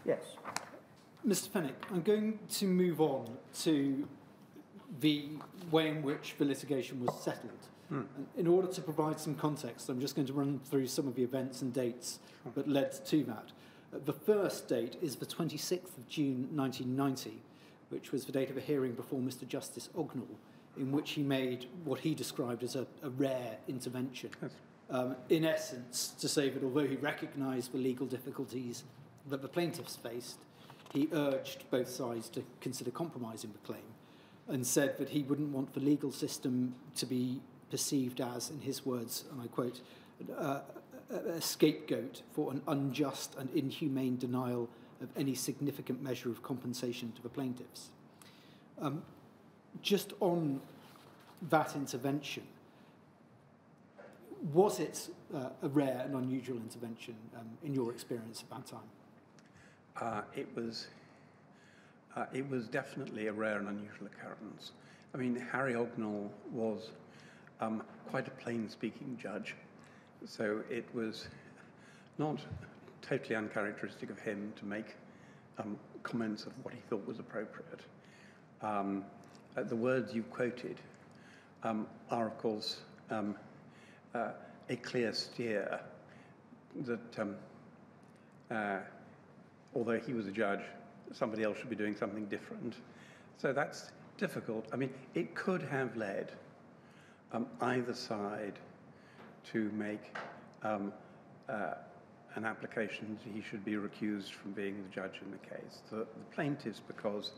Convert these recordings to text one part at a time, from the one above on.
Yes. Mr. Fenwick, I'm going to move on to the way in which the litigation was settled. And in order to provide some context, I'm just going to run through some of the events and dates that led to that. The first date is the 26th of June 1990, which was the date of a hearing before Mr. Justice Ognall, in which he made what he described as a rare intervention. Yes. In essence, to say that although he recognised the legal difficulties that the plaintiffs faced, he urged both sides to consider compromising the claim and said that he wouldn't want the legal system to be perceived as, in his words, and I quote, a scapegoat for an unjust and inhumane denial of any significant measure of compensation to the plaintiffs. Just on that intervention, was it a rare and unusual intervention in your experience at that time? It was definitely a rare and unusual occurrence. I mean, Harry Ognall was quite a plain-speaking judge, so it was not totally uncharacteristic of him to make comments of what he thought was appropriate. The words you quoted are, of course, a clear steer that although he was a judge, somebody else should be doing something different. So that's difficult. I mean, it could have led either side to make an application that he should be recused from being the judge in the case. The plaintiffs, because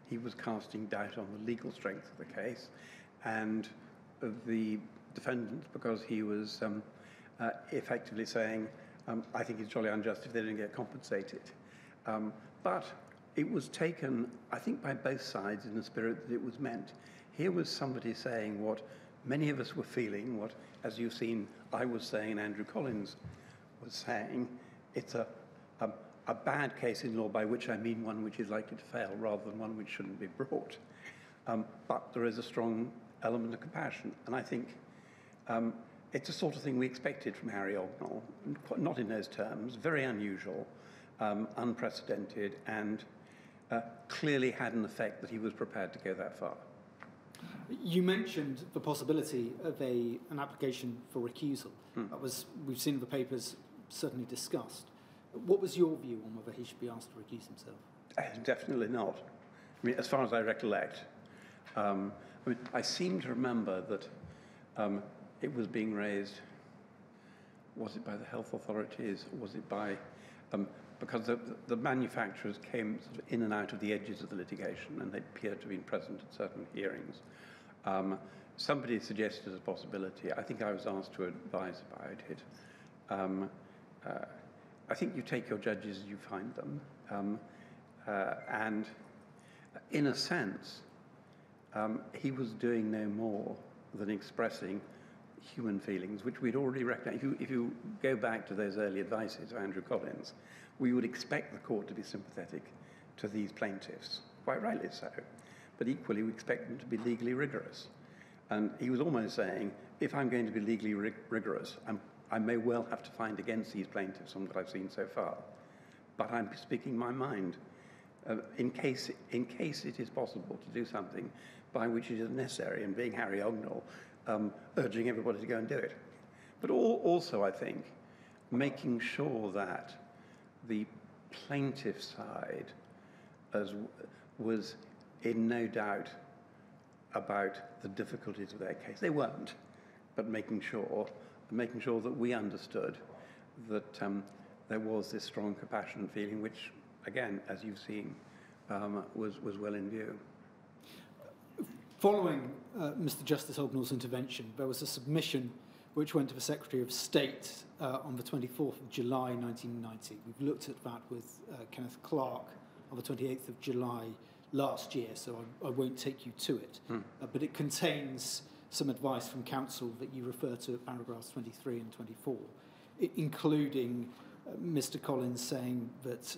he was casting doubt on the legal strength of the case, and the defendants, because he was effectively saying, I think it's jolly unjust if they didn't get compensated. But it was taken, I think, by both sides in the spirit that it was meant. Here was somebody saying what many of us were feeling, what, as you've seen, I was saying and Andrew Collins was saying. It's a bad case in law, by which I mean one which is likely to fail rather than one which shouldn't be brought. But there is a strong element of compassion, and I think it's the sort of thing we expected from Harry Ognall, not in those terms, very unusual, unprecedented, and clearly had an effect that he was prepared to go that far. You mentioned the possibility of an application for recusal. That was, we've seen in the papers, certainly discussed. What was your view on whether he should be asked to recuse himself? Definitely not. I mean, as far as I recollect, I seem to remember that it was being raised, was it by the health authorities, or was it by, because the manufacturers came sort of in and out of the edges of the litigation, and they appeared to have been present at certain hearings. Somebody suggested as a possibility. I think I was asked to advise about it. I think you take your judges as you find them. And in a sense, he was doing no more than expressing human feelings, which we'd already recognized. If you go back to those early advices of Andrew Collins, we would expect the court to be sympathetic to these plaintiffs, quite rightly so. But equally, we expect them to be legally rigorous. And he was almost saying, if I'm going to be legally rigorous, I may well have to find against these plaintiffs on what I've seen so far. But I'm speaking my mind. In case it is possible to do something by which it is necessary, and being Harry Ognall, urging everybody to go and do it. But also, I think, making sure that the plaintiff side was in no doubt about the difficulties of their case. They weren't, but making sure that we understood that there was this strong compassionate feeling, which, again, as you've seen, was well in view. Following Mr. Justice Ognall's intervention, there was a submission which went to the Secretary of State on the 24th of July 1990. We've looked at that with Kenneth Clark on the 28th of July last year, so I won't take you to it. But it contains some advice from counsel that you refer to at paragraphs 23 and 24, including Mr. Collins saying that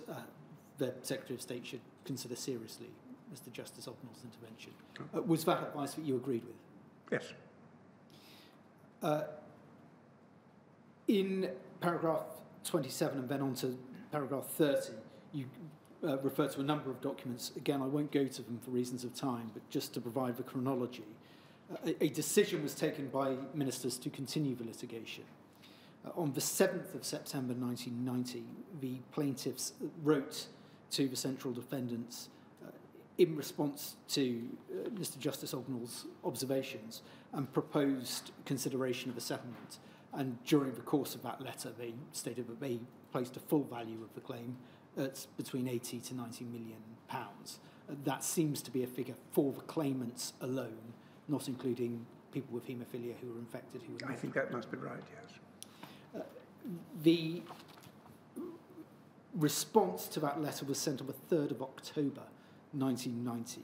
the Secretary of State should consider seriously Mr. Justice Ognall's intervention. Was that advice that you agreed with? Yes. In paragraph 27 and then on to paragraph 30, you refer to a number of documents. Again, I won't go to them for reasons of time, but just to provide the chronology. A decision was taken by ministers to continue the litigation. On the 7th of September 1990, the plaintiffs wrote to the central defendants in response to Mr. Justice Ognall's observations and proposed consideration of a settlement. And during the course of that letter, they stated that they placed a full value of the claim at between 80 to 90 million pounds. That seems to be a figure for the claimants alone, not including people with haemophilia who were infected. I think that must be right, yes. The response to that letter was sent on the 3rd of October 1990,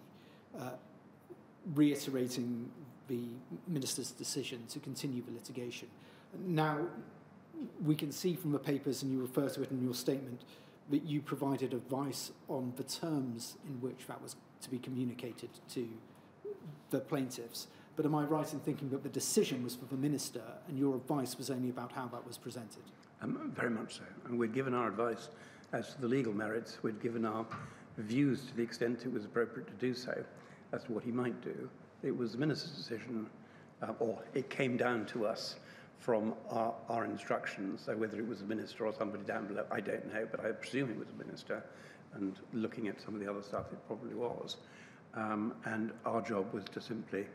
reiterating the minister's decision to continue the litigation. Now, we can see from the papers, and you refer to it in your statement, that you provided advice on the terms in which that was to be communicated to the plaintiffs. But am I right in thinking that the decision was for the minister and your advice was only about how that was presented? Very much so. And we'd given our advice as to the legal merits. We'd given our views to the extent it was appropriate to do so as to what he might do. It was the minister's decision, or it came down to us from our instructions. So whether it was the minister or somebody down below, I don't know, but I presume it was the minister. And looking at some of the other stuff, it probably was. And our job was to simply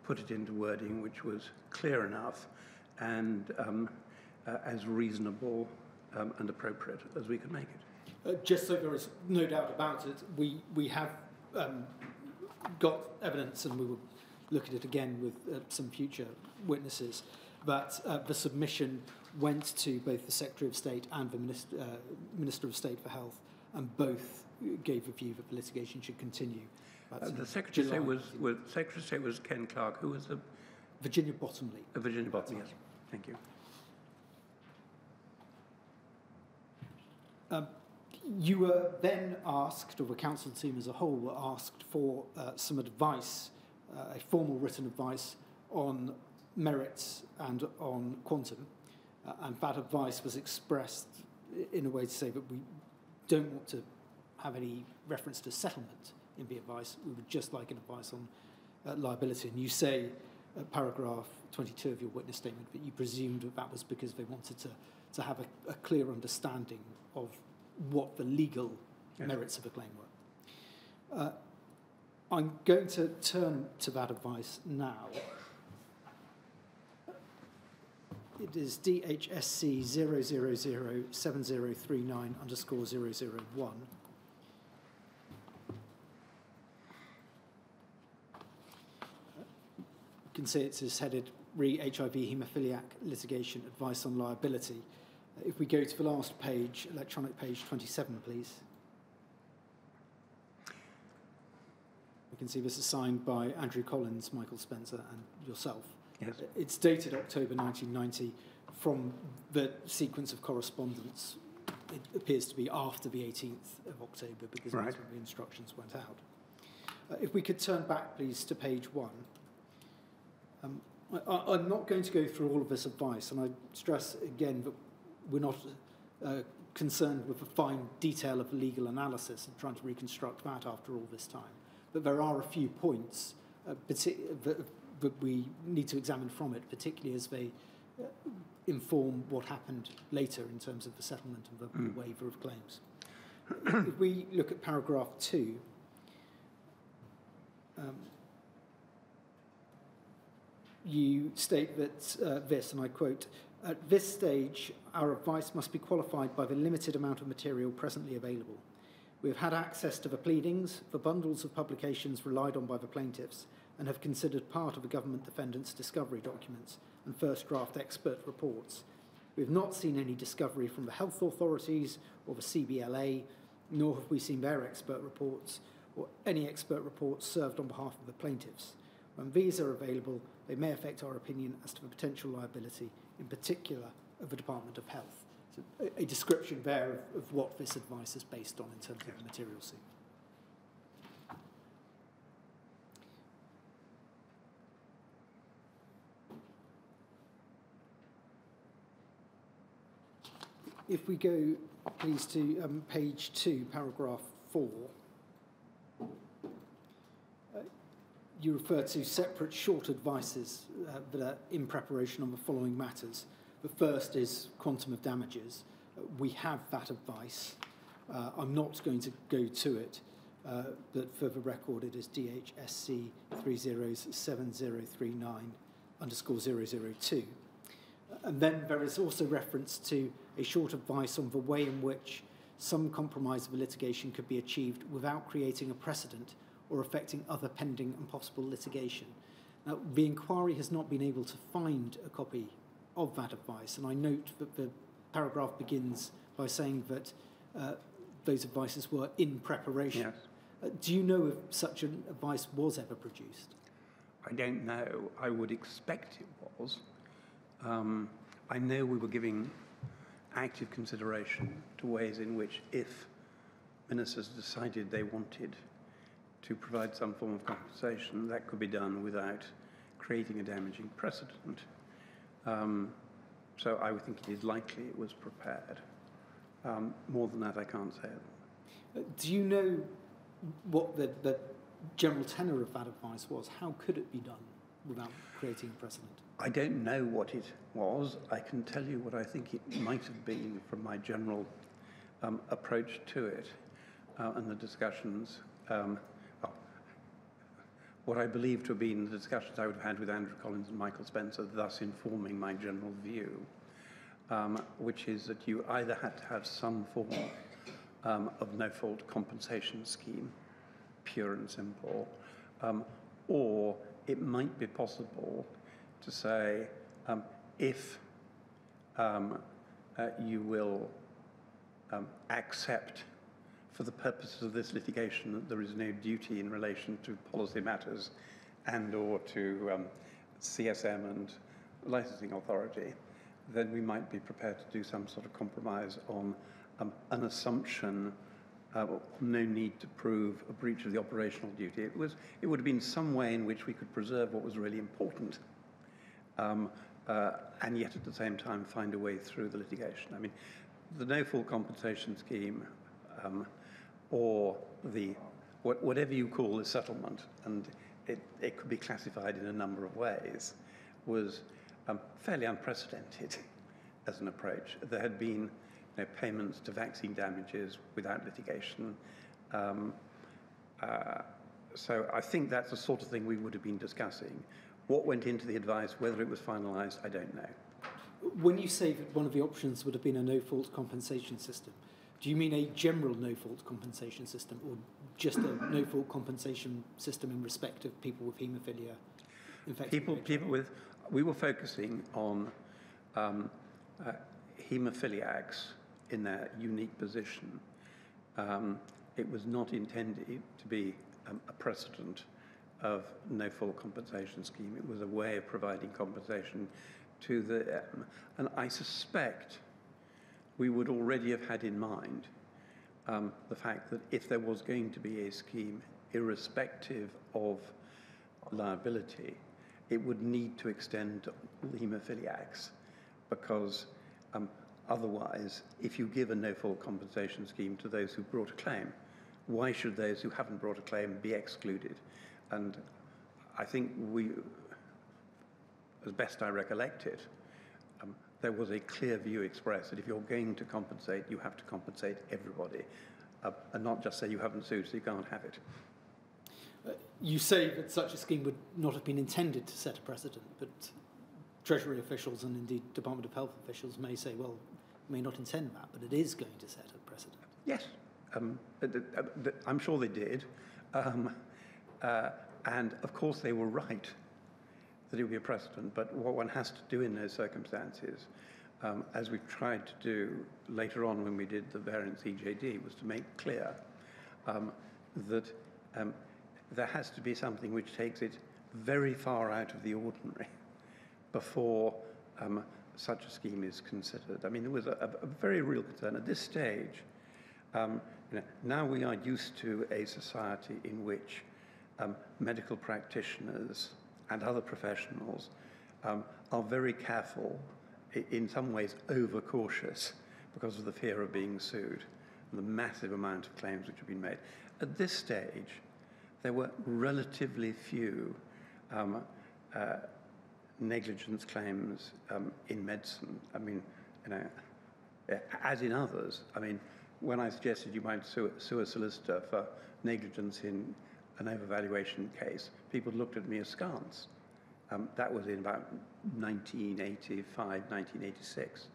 put it into wording which was clear enough and as reasonable and appropriate as we could make it. Just so there is no doubt about it, we have got evidence, and we will look at it again with some future witnesses, that the submission went to both the Secretary of State and the Minister of State for Health, and both gave a view that the litigation should continue. The Secretary of State was Ken Clark. Who was the? Virginia Bottomley. Virginia Bottomley, yes. Thank you. You were then asked, or the council team as a whole were asked for some advice, a formal written advice on merits and on quantum, and that advice was expressed in a way to say that we don't want to have any reference to settlement in the advice. We would just like an advice on liability. And you say, paragraph 22 of your witness statement, that you presumed that was because they wanted to have a clear understanding of what the legal merits of the claim were. I'm going to turn to that advice now. It is DHSC 0007039_001. You can see it's headed re-HIV haemophiliac litigation advice on liability. If we go to the last page, electronic page 27, please. You can see this is signed by Andrew Collins, Michael Spencer, and yourself. Yes. It's dated October 1990. From the sequence of correspondence, it appears to be after the 18th of October, because that's when the instructions went out. If we could turn back, please, to page 1. I'm not going to go through all of this advice, and I stress again that we're not concerned with the fine detail of legal analysis and trying to reconstruct that after all this time. But there are a few points that we need to examine from it, particularly as they inform what happened later in terms of the settlement and the waiver of claims. If we look at paragraph 2, you state that this, and I quote, "At this stage, our advice must be qualified by the limited amount of material presently available. We have had access to the pleadings, the bundles of publications relied on by the plaintiffs, and have considered part of the government defendants' discovery documents and first draft expert reports. We have not seen any discovery from the health authorities or the CBLA, nor have we seen their expert reports or any expert reports served on behalf of the plaintiffs. When these are available, they may affect our opinion as to the potential liability, in particular of the Department of Health." So a description there of what this advice is based on in terms of the material seen. If we go, please, to page 2, paragraph 4, you refer to separate short advices that are in preparation on the following matters. The first is quantum of damages. We have that advice. I'm not going to go to it, but for the record, it is DHSC 307039_002. And then there is also reference to a short advice on the way in which some compromise of the litigation could be achieved without creating a precedent or affecting other pending and possible litigation. Now, the inquiry has not been able to find a copy of that advice, and I note that the paragraph begins by saying that those advices were in preparation. Yes. Do you know if such an advice was ever produced? I don't know. I would expect it was. I know we were giving active consideration to ways in which, if ministers decided they wanted to provide some form of compensation, that could be done without creating a damaging precedent. So I would think it is likely it was prepared. More than that, I can't say. Do you know what the general tenor of that advice was? How could it be done without creating a precedent? I don't know what it was. I can tell you what I think it might have been from my general approach to it and the discussions. What I believe to have been the discussions I would have had with Andrew Collins and Michael Spencer, thus informing my general view, which is that you either had to have some form of no-fault compensation scheme, pure and simple, or it might be possible to say, if you will accept for the purposes of this litigation that there is no duty in relation to policy matters and or to CSM and licensing authority, then we might be prepared to do some sort of compromise on an assumption, no need to prove a breach of the operational duty. It would have been some way in which we could preserve what was really important, and yet at the same time find a way through the litigation. I mean, the no-fault compensation scheme, or the whatever you call the settlement, and it could be classified in a number of ways, was fairly unprecedented as an approach. There had been payments to vaccine damages without litigation. So I think that's the sort of thing we would have been discussing. What went into the advice, whether it was finalised, I don't know. When you say that one of the options would have been a no-fault compensation system, do you mean a general no-fault compensation system, or just a no-fault compensation system in respect of people with haemophilia? People with, we were focusing on haemophiliacs in their unique position. It was not intended to be a precedent of no-fault compensation scheme. It was a way of providing compensation to them. And I suspect we would already have had in mind the fact that if there was going to be a scheme, irrespective of liability, it would need to extend to all haemophiliacs, because otherwise, if you give a no-fault compensation scheme to those who brought a claim, why should those who haven't brought a claim be excluded? And I think we, as best I recollect it, there was a clear view expressed that if you're going to compensate, you have to compensate everybody, and not just say you haven't sued, so you can't have it. You say that such a scheme would not have been intended to set a precedent, but Treasury officials and indeed Department of Health officials may say, well, may not intend that, but it is going to set a precedent. Yes, I'm sure they did. And of course they were right that it would be a precedent, but what one has to do in those circumstances, as we've tried to do later on when we did the variance EJD, was to make clear that there has to be something which takes it very far out of the ordinary before such a scheme is considered. I mean, there was a very real concern at this stage. Now we are used to a society in which medical practitioners and other professionals are very careful, in some ways overcautious, because of the fear of being sued. the massive amount of claims which have been made. At this stage, there were relatively few negligence claims in medicine. I mean, you know, as in others. I mean, when I suggested you might sue a solicitor for negligence in an overvaluation case, people looked at me askance. That was in about 1985, 1986.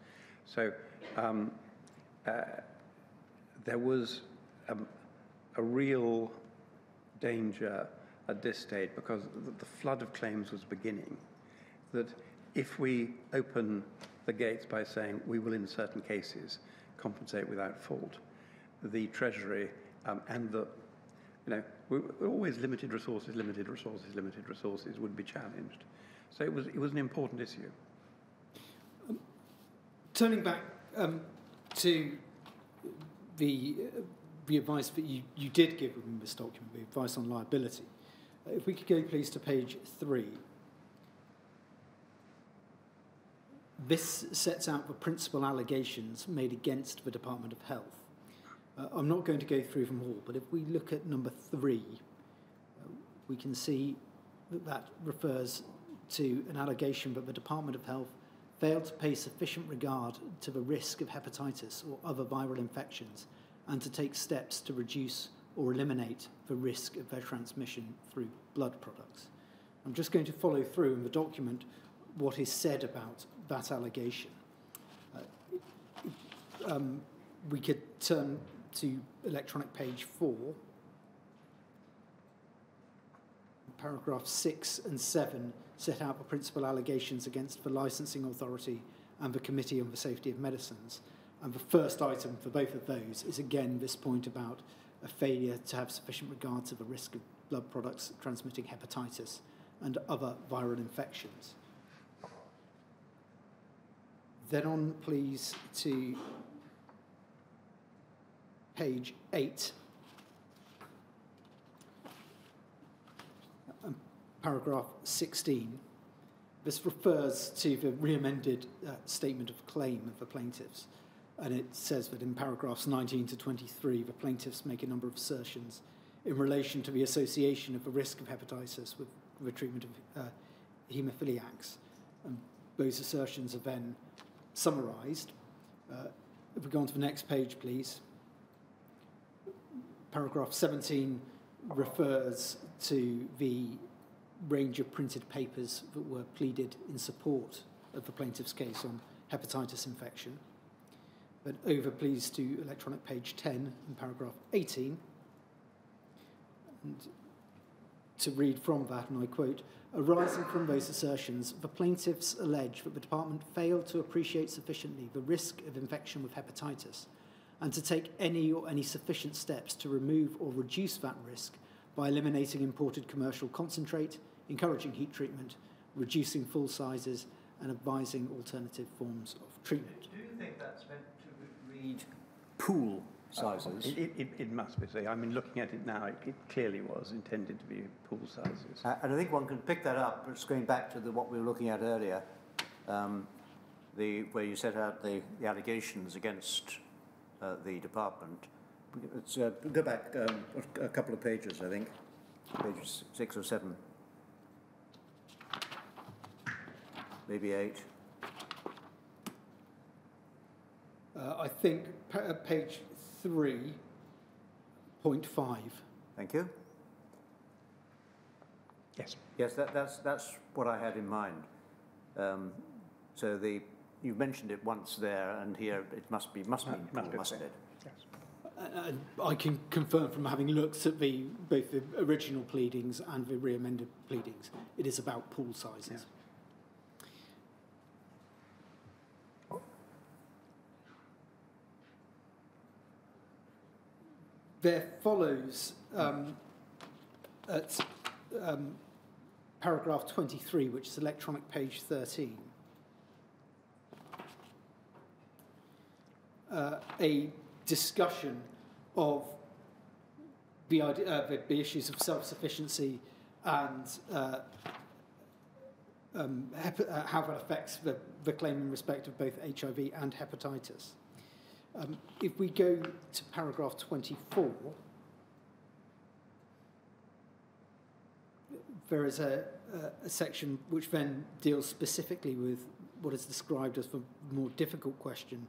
So there was a real danger at this stage, because the flood of claims was beginning, that if we open the gates by saying we will in certain cases compensate without fault, the Treasury and the, you know, we're always limited resources would be challenged. So it was an important issue. Turning back to the advice that you did give in this document, the advice on liability. If we could go, please, to page 3. This sets out the principal allegations made against the Department of Health. I'm not going to go through them all, but if we look at number 3, we can see that refers to an allegation that the Department of Health failed to pay sufficient regard to the risk of hepatitis or other viral infections and to take steps to reduce or eliminate the risk of their transmission through blood products. I'm just going to follow through in the document what is said about that allegation. We could turn to electronic page 4. Paragraphs 6 and 7 set out the principal allegations against the licensing authority and the Committee on the Safety of Medicines. And the first item for both of those is again this point about a failure to have sufficient regard to the risk of blood products transmitting hepatitis and other viral infections. Then on, please, to page 8. Paragraph 16. This refers to the re-amended statement of claim of the plaintiffs. And it says that in paragraphs 19 to 23, the plaintiffs make a number of assertions in relation to the association of the risk of hepatitis with the treatment of haemophiliacs. And those assertions are then summarised. If we go on to the next page, please. Paragraph 17 refers to the range of printed papers that were pleaded in support of the plaintiff's case on hepatitis infection. But over, please, to electronic page 10 in paragraph 18. And to read from that, and I quote, "Arising from those assertions, the plaintiffs allege that the department failed to appreciate sufficiently the risk of infection with hepatitis and to take any sufficient steps to remove or reduce that risk by eliminating imported commercial concentrate, encouraging heat treatment, reducing full sizes, and advising alternative forms of treatment." Do you think that's meant to read pool sizes? It must be. So, I mean, looking at it now, it clearly was intended to be pool sizes. And I think one can pick that up. It's going back to what we were looking at earlier, where you set out the allegations against the department. Let's go back a couple of pages, I think, pages 6 or 7, maybe 8. I think page 3.5. Thank you. Yes. Yes, that's what I had in mind. So you mentioned it once there, and here it must mean pool, mustn't it? Yes. I can confirm from having looked at both the original pleadings and the re-amended pleadings, it is about pool sizes. Yeah. There follows at paragraph 23, which is electronic page 13, a discussion of the issues of self-sufficiency and how that affects the claim in respect of both HIV and hepatitis. If we go to paragraph 24, there is a section which then deals specifically with what is described as the more difficult question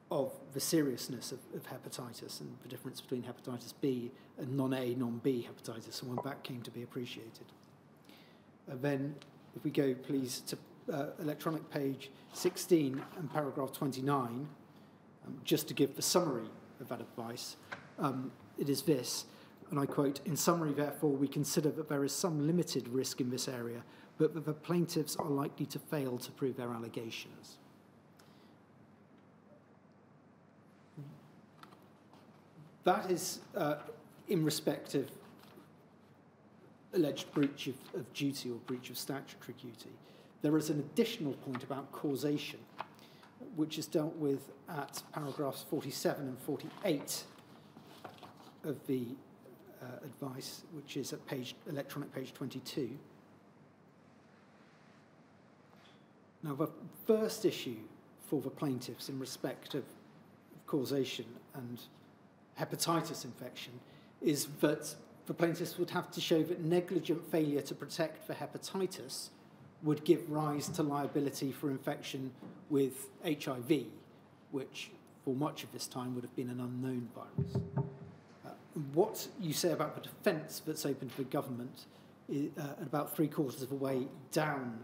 of the seriousness of hepatitis and the difference between hepatitis B and non-A, non-B hepatitis, and when that came to be appreciated. Then, if we go, please, to electronic page 16 and paragraph 29, just to give the summary of that advice, it is this, and I quote, "In summary, therefore, we consider that there is some limited risk in this area, but that the plaintiffs are likely to fail to prove their allegations." That is in respect of alleged breach of duty or breach of statutory duty. There is an additional point about causation, which is dealt with at paragraphs 47 and 48 of the advice, which is at electronic page 22. Now, the first issue for the plaintiffs in respect of causation and hepatitis infection is that the plaintiffs would have to show that negligent failure to protect for hepatitis would give rise to liability for infection with HIV, which for much of this time would have been an unknown virus. What you say about the defence that's open to the government is, at about 3/4 of the way down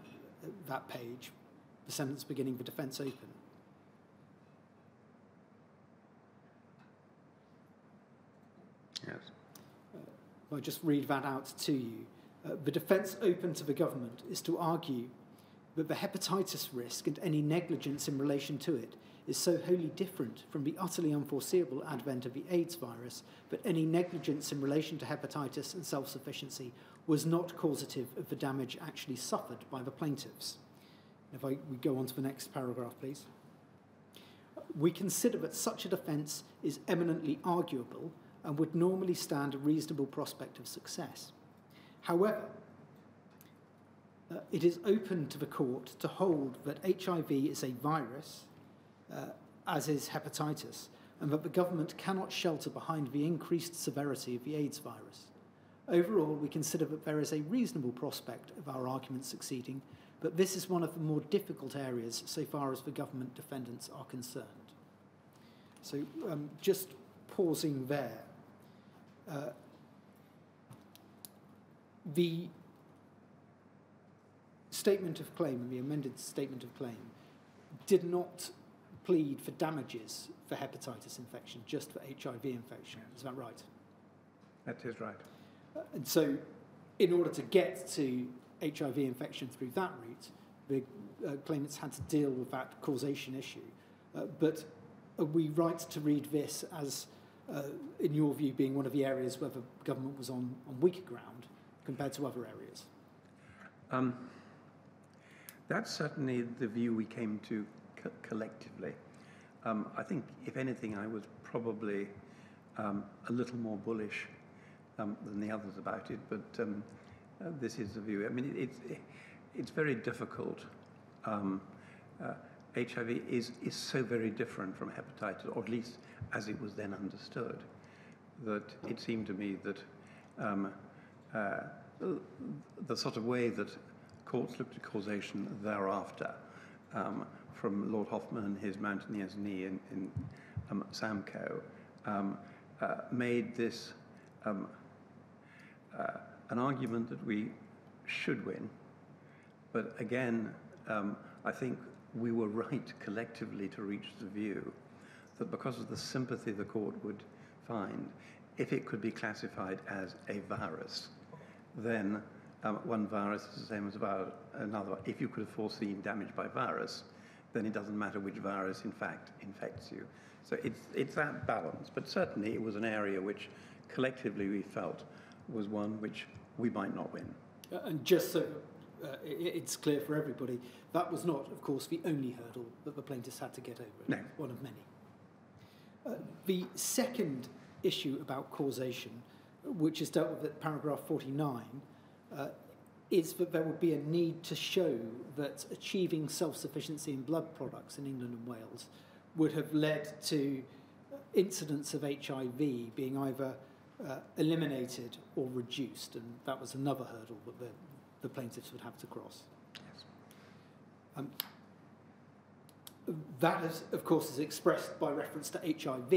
that page, the sentence beginning "the defence open." Yes. I'll just read that out to you. The defence open to the government is to argue that the hepatitis risk and any negligence in relation to it is so wholly different from the utterly unforeseeable advent of the AIDS virus that any negligence in relation to hepatitis and self-sufficiency was not causative of the damage actually suffered by the plaintiffs. If we go on to the next paragraph, please. We consider that such a defence is eminently arguable and would normally stand a reasonable prospect of success. However, it is open to the court to hold that HIV is a virus, as is hepatitis, and that the government cannot shelter behind the increased severity of the AIDS virus. Overall, we consider that there is a reasonable prospect of our argument succeeding, but this is one of the more difficult areas so far as the government defendants are concerned. So just pausing there. The statement of claim, the amended statement of claim, did not plead for damages for hepatitis infection, just for HIV infection. Is that right? That is right. And so, in order to get to HIV infection through that route, the claimants had to deal with that causation issue. But are we right to read this as, in your view, being one of the areas where the government was on weaker ground compared to other areas? That's certainly the view we came to collectively. I think, if anything, I was probably a little more bullish than the others about it, but this is the view. I mean, it's very difficult. HIV is so very different from hepatitis, or at least as it was then understood, that it seemed to me that the sort of way that courts looked at causation thereafter, from Lord Hoffman and his Mountaineer's Knee in Samco, made this an argument that we should win. But again, I think we were right collectively to reach the view that because of the sympathy the court would find, if it could be classified as a virus, then one virus is the same as another. If you could have foreseen damage by virus, then it doesn't matter which virus, in fact, infects you. So it's that balance. But certainly it was an area which collectively we felt was one which we might not win. And just so it's clear for everybody, that was not, of course, the only hurdle that the plaintiffs had to get over. No. One of many. The second issue about causation, which is dealt with at paragraph 49, is that there would be a need to show that achieving self-sufficiency in blood products in England and Wales would have led to incidents of HIV being either eliminated or reduced, and that was another hurdle that the plaintiffs would have to cross. Yes. That, of course, is expressed by reference to HIV.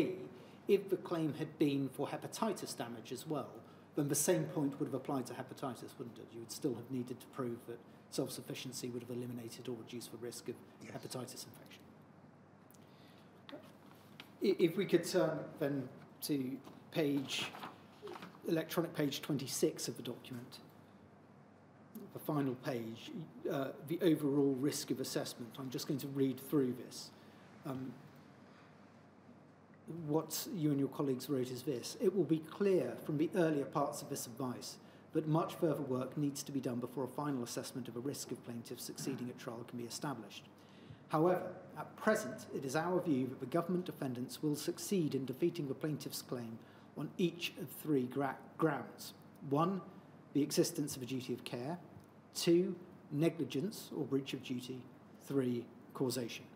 If the claim had been for hepatitis damage as well, then the same point would have applied to hepatitis, wouldn't it? You would still have needed to prove that self-sufficiency would have eliminated or reduced the risk of hepatitis infection. If we could turn then to electronic page 26 of the document, the final page, the overall risk of assessment. I'm just going to read through this. What you and your colleagues wrote is this: it will be clear from the earlier parts of this advice that much further work needs to be done before a final assessment of a risk of plaintiffs succeeding at trial can be established. However, at present, it is our view that the government defendants will succeed in defeating the plaintiff's claim on each of three grounds. 1, the existence of a duty of care. 2, negligence or breach of duty. 3, causation.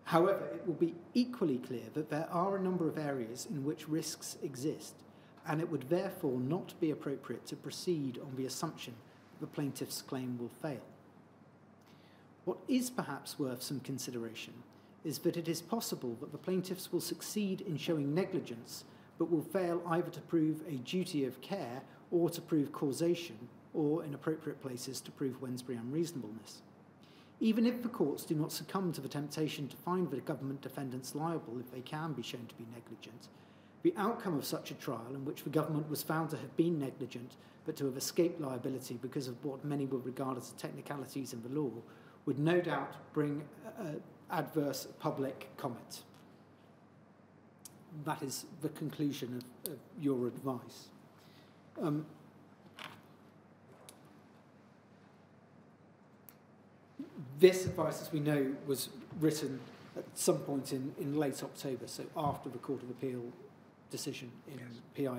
However, it will be equally clear that there are a number of areas in which risks exist, and it would therefore not be appropriate to proceed on the assumption that the plaintiff's claim will fail. What is perhaps worth some consideration is that it is possible that the plaintiffs will succeed in showing negligence, but will fail either to prove a duty of care or to prove causation, or in appropriate places to prove Wensbury unreasonableness. Even if the courts do not succumb to the temptation to find the government defendants liable if they can be shown to be negligent, the outcome of such a trial in which the government was found to have been negligent but to have escaped liability because of what many would regard as technicalities in the law would no doubt bring adverse public comment. That is the conclusion of your advice. This advice, as we know, was written at some point in late October, so after the Court of Appeal decision in PII,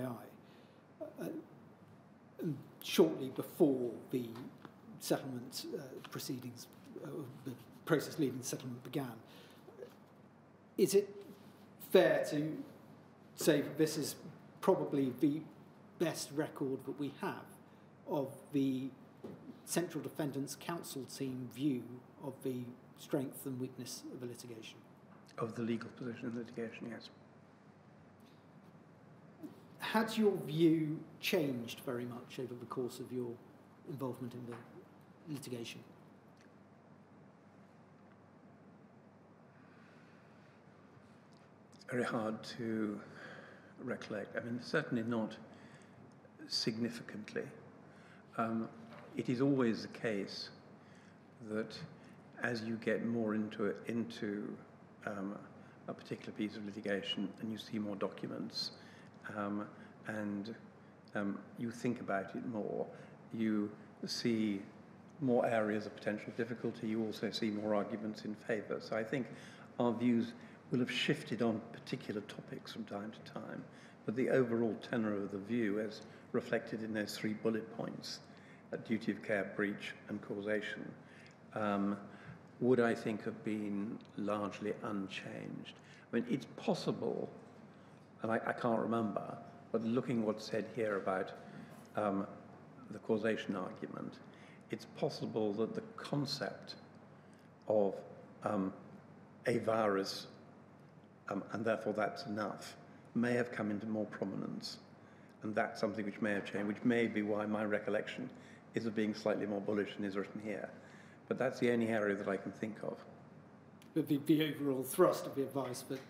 and shortly before the settlement proceedings, the process leading to settlement began. Is it fair to say that this is probably the best record that we have of the Central Defendants Counsel team view of the strength and weakness of the litigation? Of the legal position in litigation, yes. Has your view changed very much over the course of your involvement in the litigation? It's very hard to recollect. I mean, certainly not significantly. It is always the case that as you get more into a particular piece of litigation and you see more documents and you think about it more, you see more areas of potential difficulty, you also see more arguments in favour. So I think our views will have shifted on particular topics from time to time, but the overall tenor of the view as reflected in those 3 bullet points, duty of care, breach and causation, would I think have been largely unchanged. I mean, it's possible, and I can't remember, but looking what's said here about the causation argument, it's possible that the concept of a virus, and therefore that's enough, may have come into more prominence. And that's something which may have changed, which may be why my recollection is of being slightly more bullish than is written here. But that's the only area that I can think of. But the overall thrust of the advice, that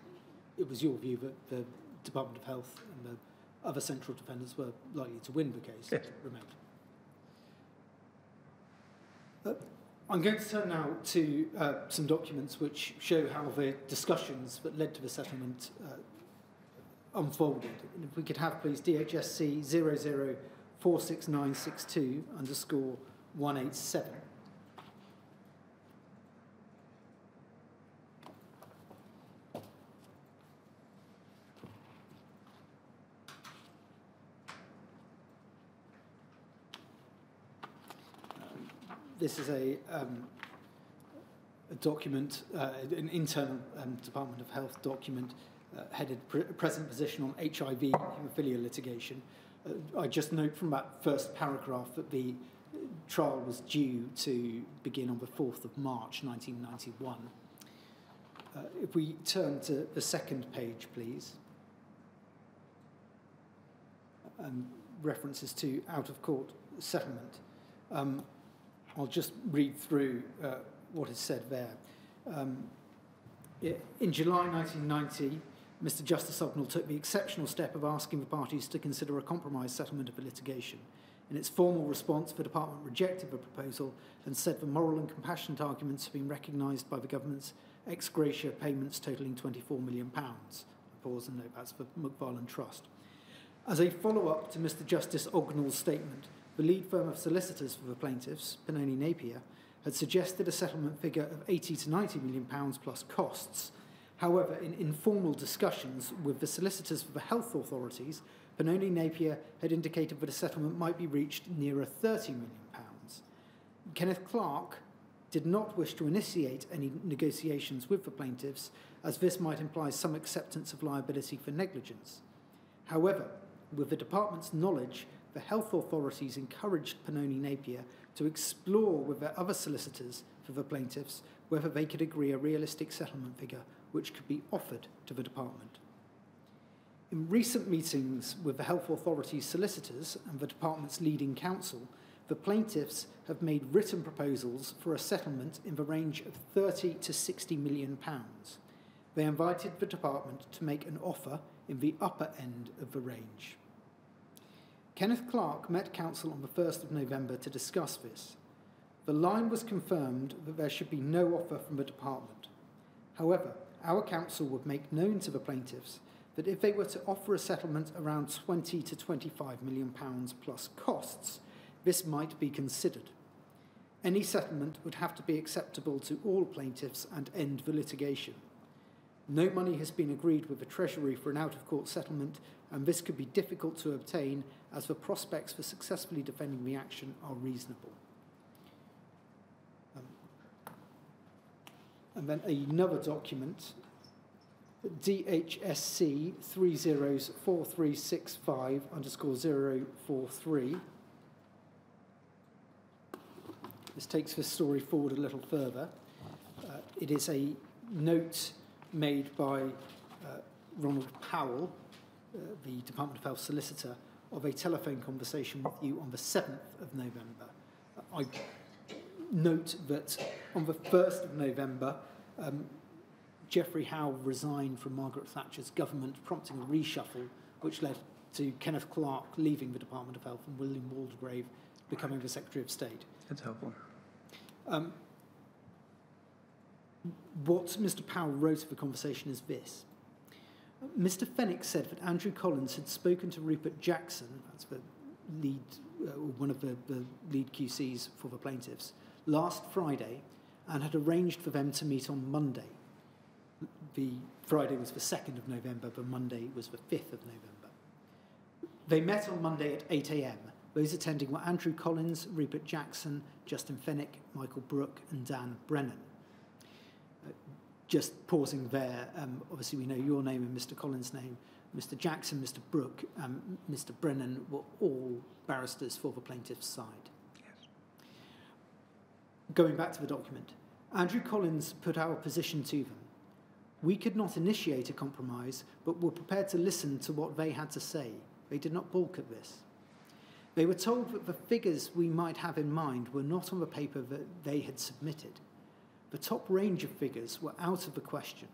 it was your view that the Department of Health and the other central defendants were likely to win the case, yes, remained. I'm going to turn now to some documents which show how the discussions that led to the settlement unfolded. And if we could have, please, DHSC 00-46962_187. This is a document, an internal Department of Health document headed present position on HIV haemophilia litigation. I just note from that first paragraph that the trial was due to begin on the 4th of March 1991. If we turn to the second page, please. References to out-of-court settlement. I'll just read through what is said there. In July 1990, Mr. Justice Ognall took the exceptional step of asking the parties to consider a compromise settlement of the litigation. In its formal response, the Department rejected the proposal and said the moral and compassionate arguments have been recognised by the government's ex gratia payments totalling £24 million. I pause and note that's for McFarlane Trust. As a follow-up to Mr. Justice Ognall's statement, the lead firm of solicitors for the plaintiffs, Pennoni Napier, had suggested a settlement figure of £80 to £90 million plus costs. However, in informal discussions with the solicitors for the health authorities, Pennoni Napier had indicated that a settlement might be reached nearer £30 million. Kenneth Clarke did not wish to initiate any negotiations with the plaintiffs, as this might imply some acceptance of liability for negligence. However, with the department's knowledge, the health authorities encouraged Pennoni Napier to explore with their other solicitors for the plaintiffs whether they could agree a realistic settlement figure which could be offered to the department. In recent meetings with the health authorities' solicitors and the department's leading counsel, the plaintiffs have made written proposals for a settlement in the range of £30 to £60 million. They invited the department to make an offer in the upper end of the range. Kenneth Clarke met counsel on the 1st of November to discuss this. The line was confirmed that there should be no offer from the department. However, our counsel would make known to the plaintiffs that if they were to offer a settlement around £20 to £25 million plus costs, this might be considered. Any settlement would have to be acceptable to all plaintiffs and end the litigation. No money has been agreed with the Treasury for an out-of-court settlement, and this could be difficult to obtain as the prospects for successfully defending the action are reasonable. And then another document, DHSC 304365_043. This takes this story forward a little further. It is a note made by Ronald Powell, the Department of Health solicitor, of a telephone conversation with you on the 7th of November. I note that on the 1st of November, Geoffrey Howe resigned from Margaret Thatcher's government, prompting a reshuffle, which led to Kenneth Clarke leaving the Department of Health and William Waldegrave becoming the Secretary of State. That's helpful. What Mr. Powell wrote of the conversation is this. Mr. Fenwick said that Andrew Collins had spoken to Rupert Jackson, that's the lead, one of the lead QCs for the plaintiffs, last Friday, and had arranged for them to meet on Monday. The Friday was the 2nd of November, but Monday was the 5th of November. They met on Monday at 8 a.m. Those attending were Andrew Collins, Rupert Jackson, Justin Fenwick, Michael Brooke, and Dan Brennan. Just pausing there, obviously we know your name and Mr. Collins' name. Mr. Jackson, Mr. Brooke, and Mr. Brennan were all barristers for the plaintiff's side. Yes. Going back to the document, Andrew Collins put our position to them. We could not initiate a compromise, but were prepared to listen to what they had to say. They did not balk at this. They were told that the figures we might have in mind were not on the paper that they had submitted. The top range of figures were out of the question.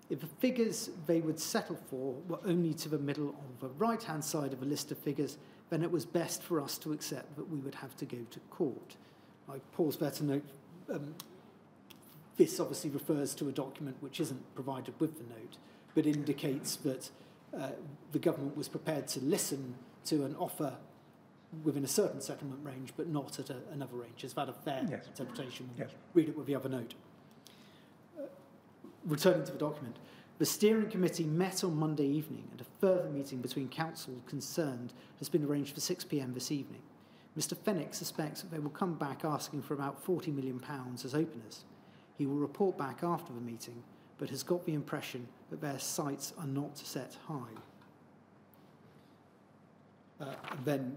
If the figures they would settle for were only to the middle of the right-hand side of a list of figures, then it was best for us to accept that we would have to go to court. I pause there to note this obviously refers to a document which isn't provided with the note, but indicates that the government was prepared to listen to an offer within a certain settlement range, but not at another range. Is that a fair interpretation? Yes. Read it with the other note. Returning to the document, the steering committee met on Monday evening, and a further meeting between counsel concerned has been arranged for 6 p.m. this evening. Mr. Fenwick suspects that they will come back asking for about £40 million as openers. He will report back after the meeting, but has got the impression that their sights are not set high. And then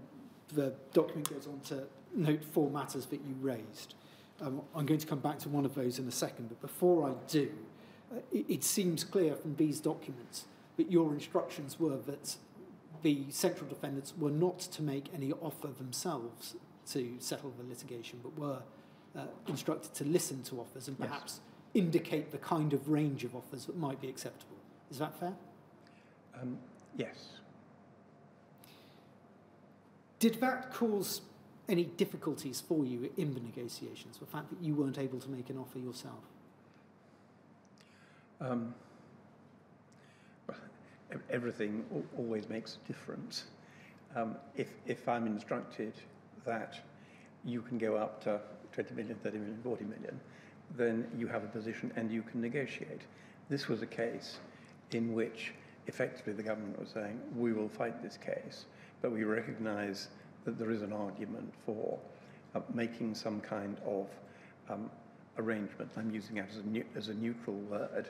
the document goes on to note 4 matters that you raised. I'm going to come back to one of those in a second, but before I do, it seems clear from these documents that your instructions were that the central defendants were not to make any offer themselves to settle the litigation, but were instructed to listen to offers and perhaps indicate the kind of range of offers that might be acceptable. Is that fair? Yes. Did that cause any difficulties for you in the negotiations, the fact that you weren't able to make an offer yourself? Well, everything always makes a difference. If I'm instructed that you can go up to 20 million, 30 million, 40 million, then you have a position and you can negotiate. This was a case in which effectively the government was saying, we will fight this case, but we recognise that there is an argument for making some kind of arrangement. I'm using it as a neutral word,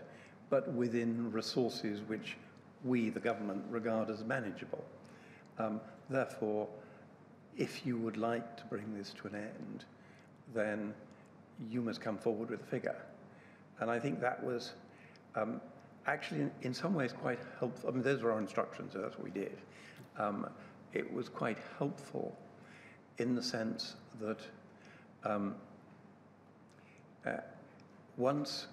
but within resources which we, the government, regard as manageable. Therefore, if you would like to bring this to an end, then you must come forward with a figure. And I think that was actually in some ways quite helpful. I mean, those were our instructions, so that's what we did. It was quite helpful in the sense that once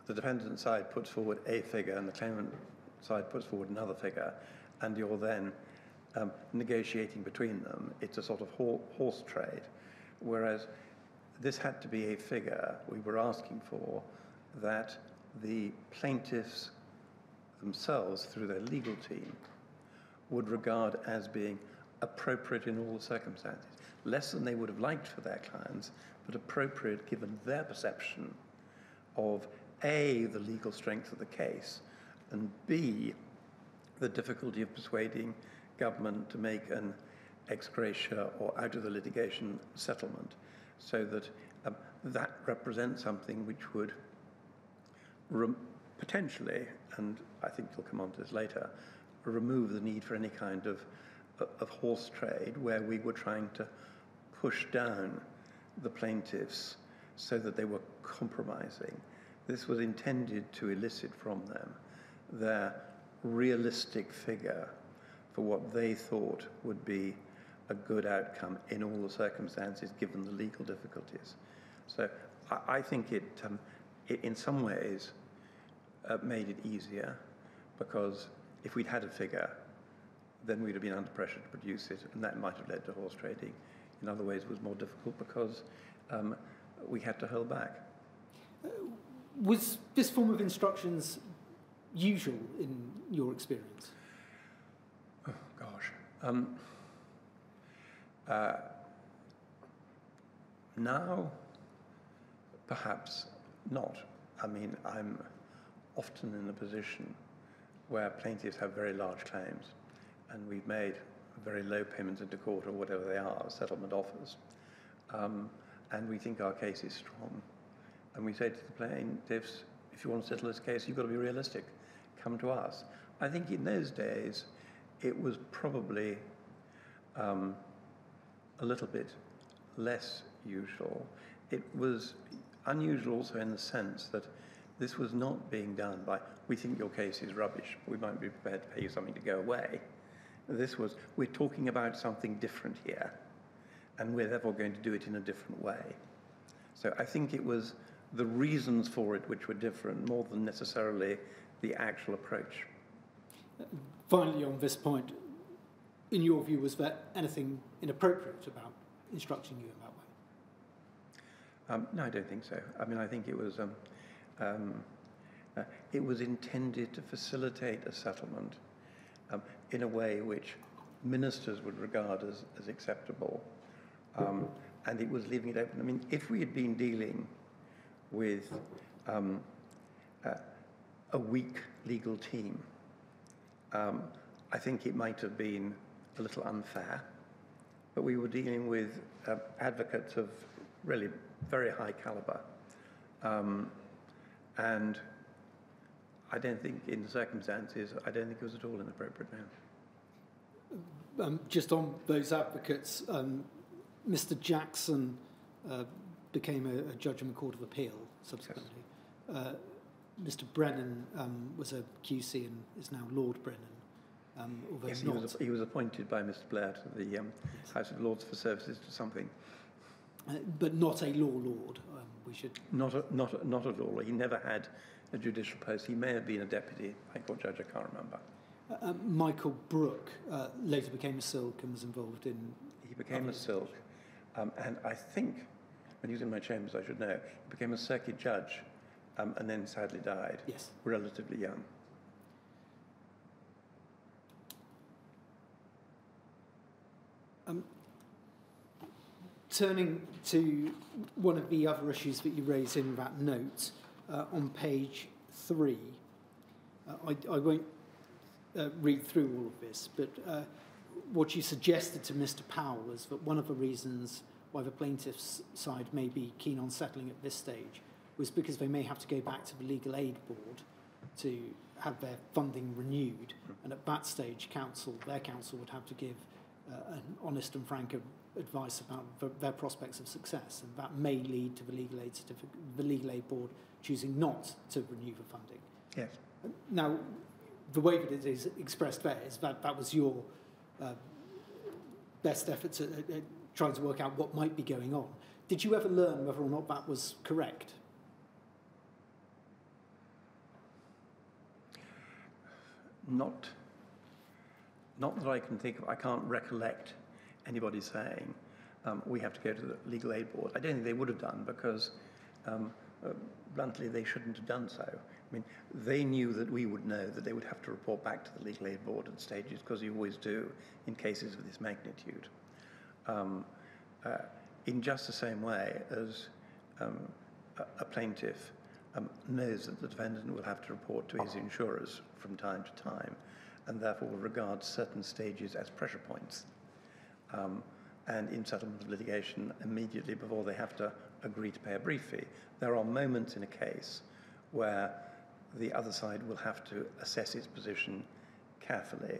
the defendant side puts forward a figure and the claimant side puts forward another figure, and you're then negotiating between them, it's a sort of horse trade. Whereas this had to be a figure we were asking for that the plaintiffs themselves, through their legal team, would regard as being appropriate in all the circumstances. Less than they would have liked for their clients, but appropriate given their perception of A, the legal strength of the case, and B, the difficulty of persuading government to make an ex gratia or out of the litigation settlement, so that that represents something which would potentially, and I think you'll come on to this later, remove the need for any kind of horse trade where we were trying to push down the plaintiffs so that they were compromising. This was intended to elicit from them their realistic figure for what they thought would be a good outcome in all the circumstances given the legal difficulties. So I think it in some ways made it easier, because if we'd had a figure, then we'd have been under pressure to produce it, and that might have led to horse trading. In other ways, it was more difficult because we had to hold back. Was this form of instructions usual in your experience? Oh, gosh. Now, perhaps not. I mean, I'm often in a position where plaintiffs have very large claims, and we've made very low payments into court or whatever they are, settlement offers, and we think our case is strong. And we say to the plaintiffs, if you want to settle this case, you've got to be realistic. Come to us. I think in those days, it was probably a little bit less usual. It was unusual also in the sense that this was not being done by, we think your case is rubbish, we might be prepared to pay you something to go away. This was, we're talking about something different here, and we're therefore going to do it in a different way. So I think it was the reasons for it which were different more than necessarily the actual approach. Finally, on this point, in your view, was there anything inappropriate about instructing you in that way? No, I don't think so. I mean, I think it was intended to facilitate a settlement in a way which ministers would regard as acceptable, and it was leaving it open. I mean, if we had been dealing with a weak legal team, I think it might have been a little unfair, but we were dealing with advocates of really very high caliber, And I don't think, in the circumstances, I don't think it was at all inappropriate, no. Just on those advocates, Mr. Jackson became a judge in the Court of Appeal subsequently. Yes. Mr. Brennan was a QC and is now Lord Brennan. Yes, he was appointed by Mr. Blair to the House of Lords for services to something. But not a law lord. We should not a law. He never had a judicial post. He may have been a deputy High Court judge. I can't remember. Michael Brooke later became a silk and was involved in. He became a silk, and I think when he was in my chambers, I should know, he became a circuit judge, and then sadly died. Yes. Relatively young. Turning to one of the other issues that you raise in that note, on page 3, I won't read through all of this, but what you suggested to Mr. Powell was that one of the reasons why the plaintiff's side may be keen on settling at this stage was because they may have to go back to the Legal Aid Board to have their funding renewed, and at that stage, their counsel would have to give an honest and frank advice about their prospects of success, and that may lead to the Legal Aid Board choosing not to renew the funding. Yes. Now, the way that it is expressed there is that was your best efforts at trying to work out what might be going on. Did you ever learn whether or not that was correct? Not that I can think of. I can't recollect anybody saying we have to go to the Legal Aid Board. I don't think they would have done because, bluntly, they shouldn't have done so. I mean, they knew that we would know that they would have to report back to the Legal Aid Board at stages, because you always do in cases of this magnitude. In just the same way as a plaintiff knows that the defendant will have to report to his insurers from time to time, and therefore will regard certain stages as pressure points. And in settlement of litigation, immediately before they have to agree to pay a brief fee, there are moments in a case where the other side will have to assess its position carefully.